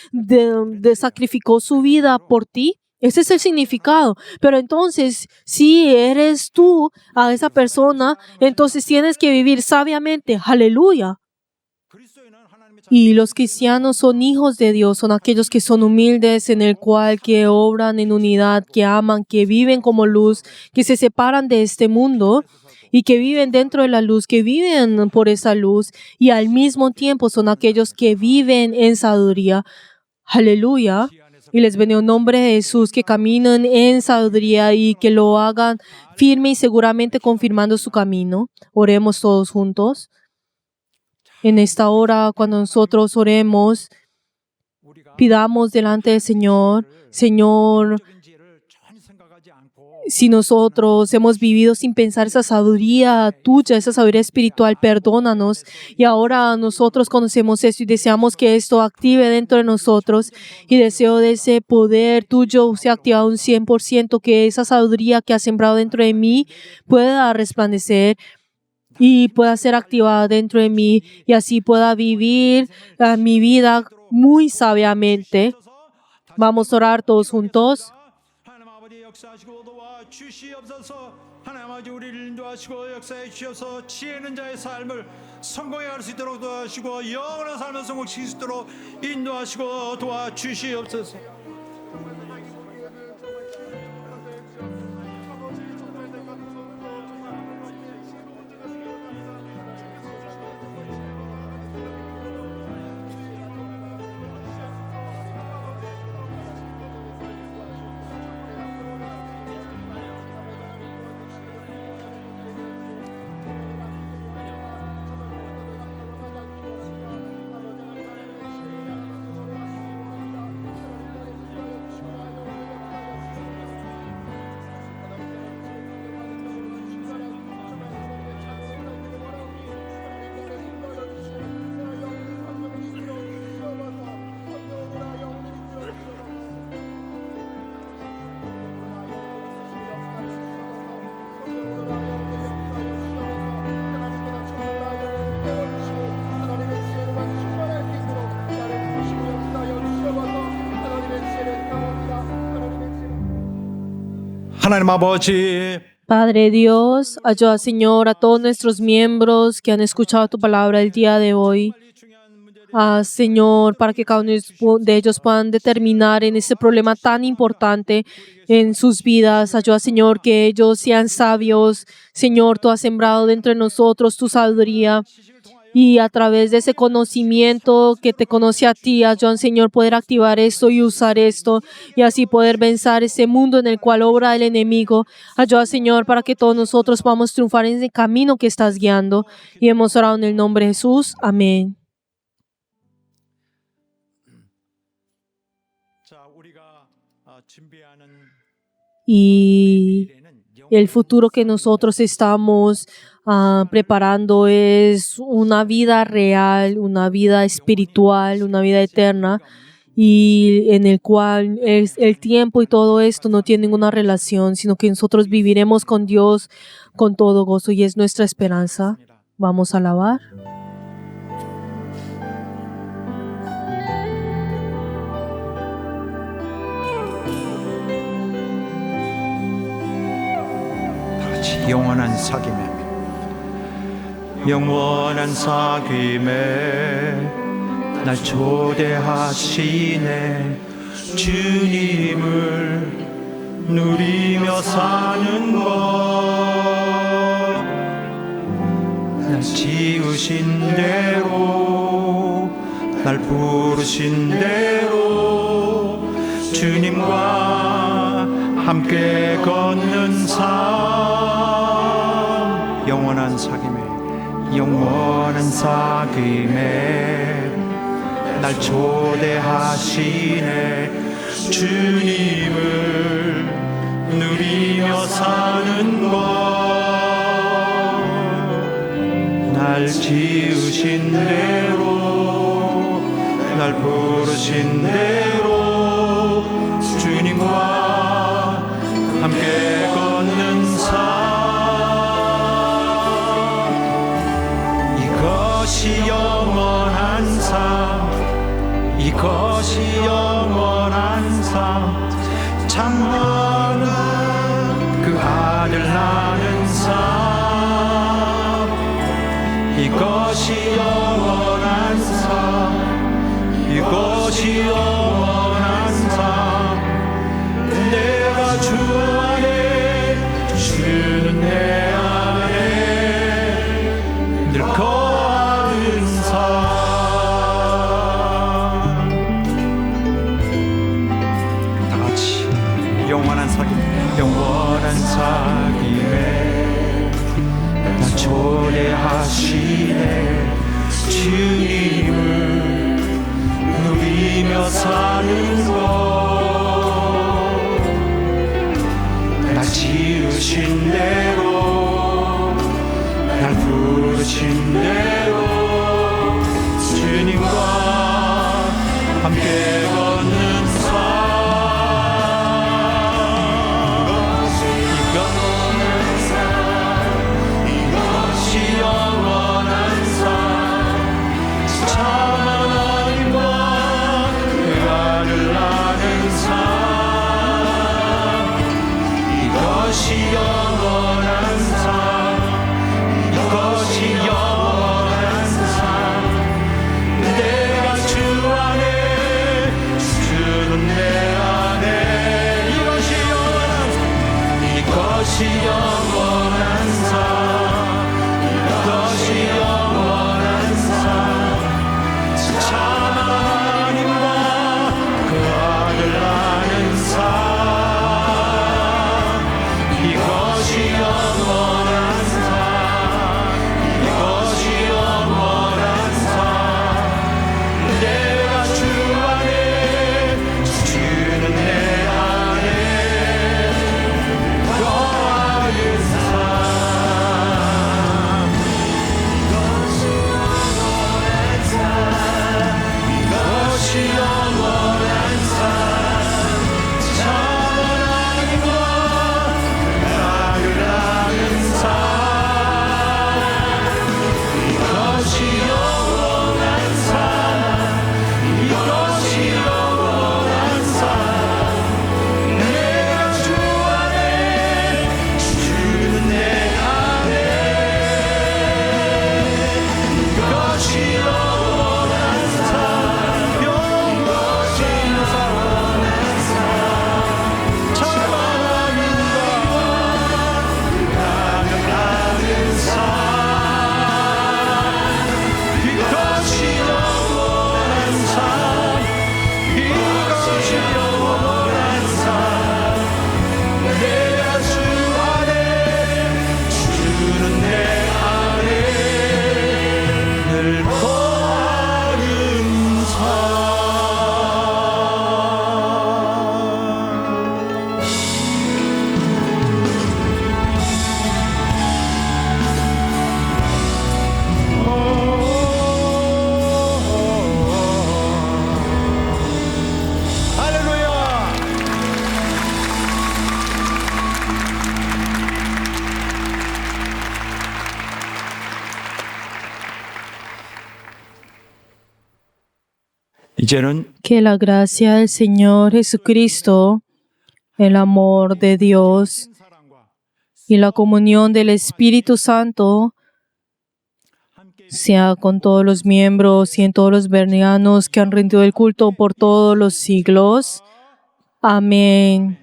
sacrificó su vida por ti. Ese es el significado. Pero entonces, si eres tú a esa persona, entonces tienes que vivir sabiamente. Aleluya. Y los cristianos son hijos de Dios, son aquellos que son humildes, en el cual que obran en unidad, que aman, que viven como luz, que se separan de este mundo y que viven dentro de la luz, que viven por esa luz y al mismo tiempo son aquellos que viven en sabiduría. Aleluya. Y les bendigo en nombre de Jesús, que caminen en sabiduría y que lo hagan firme y seguramente confirmando su camino. Oremos todos juntos. En esta hora, cuando nosotros oremos, pidamos delante del Señor, Señor, si nosotros hemos vivido sin pensar esa sabiduría tuya, esa sabiduría espiritual, perdónanos. Y ahora nosotros conocemos esto y deseamos que esto active dentro de nosotros. Y deseo de ese poder tuyo sea activado un 100%, que esa sabiduría que ha sembrado dentro de mí pueda resplandecer y pueda ser activada dentro de mí y así pueda vivir mi vida muy sabiamente. Vamos a orar todos juntos. 하나님 아버지 역사하시고 도와주시옵소서. 하나님 아버지 우리를 인도하시고 역사해 주시옵소서. 지혜 있는 자의 삶을 성공해 갈 수 있도록 도와주시고 영원한 삶을 성공시킬 수 있도록 인도하시고 도와주시옵소서. 하나님 아버지 Padre Dios, ayuda, Señor, a todos nuestros miembros que han escuchado tu palabra el día de hoy. Señor, para que cada uno de ellos puedan determinar en este problema tan importante en sus vidas. Ayuda, Señor, que ellos sean sabios. Señor, tú has sembrado dentro de nosotros tu sabiduría. Y a través de ese conocimiento que te conoce a ti, ayuda, Señor, poder activar esto y usar esto y así poder vencer ese mundo en el cual obra el enemigo. Ayuda, Señor, para que todos nosotros podamos triunfar en ese camino que estás guiando. Y hemos orado en el nombre de Jesús. Amén. 자 우리가 준비하는 Y el futuro que nosotros estamos preparando es una vida real, una vida espiritual, una vida eterna, y en el cual el tiempo y todo esto no tiene ninguna relación, sino que nosotros viviremos con Dios con todo gozo y es nuestra esperanza. Vamos a alabar. 영원한 사귐에 영원한 사귐에 날 초대하시네 주님을 누리며 사는 것 날 지으신 대로 날 부르신 대로 주님과 함께 걷는 삶 영원한 사귐에 날 초대하시네 주님을 누리며 사는 것 날 지으신 대로 날 부르신 대로 주님과 함께 걷는 영원한 삶 이것이 영원한 삶 참많은 그 아들 낳는 삶 이것이 영원한 삶 이것이 영원한 삶 내가 주 안에 주는 내 안에 늘 거하는 삶 다 같이 영원한 사귐 영원한 사귐에 나 초대하시네 주님을 누리며 사는 날 지으신 대로 날 부르신 대로 주님과 함께 걷는 삶 이것이 영원한 삶 참 하나님과 그 아들 낳는 삶 이것이 영원한 삶 이것이 영원한 삶 내가 주 안에 주는 내 안에 이것이 영원한 삶 이것이 영원한 삶 이것이 영원한 삶 참 하나님과 그 아들 낳는 삶 이것이 영원한 삶 이것이 영원한 삶 내가 주 안에 주는 내 안에 거하는 삶 이것이 영원한 삶 참 하나님과 나를 아는 삶 이것이 영원한 삶 이것이 영원한 삶 내가 주 안에 주는 내 안에 이것이 영원한 삶 이것이 영원한 삶 참 하나님과 나를 아는 삶 이것이 영원한 삶 이것이 영원한 삶 내가 주 안에 주는 내 안에 늘 거하는 삶 할렐루야 이제는 Que la gracia del Señor Jesucristo, el amor de Dios y la comunión del Espíritu Santo sea con todos los miembros y en todos los bernianos que han rendido el culto por todos los siglos. Amén.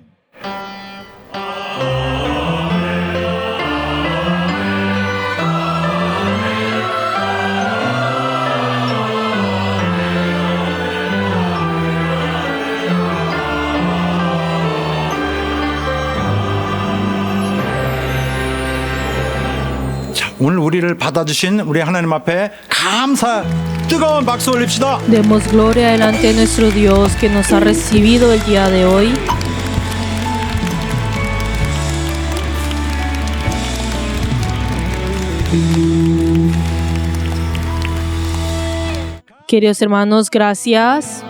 자, 오늘 우리를 받아주신 우리 하나님 앞에 감사 뜨거운 박수 올립시다. Demos gloria delante de nuestro Dios que nos ha recibido el día de hoy. Queridos hermanos, gracias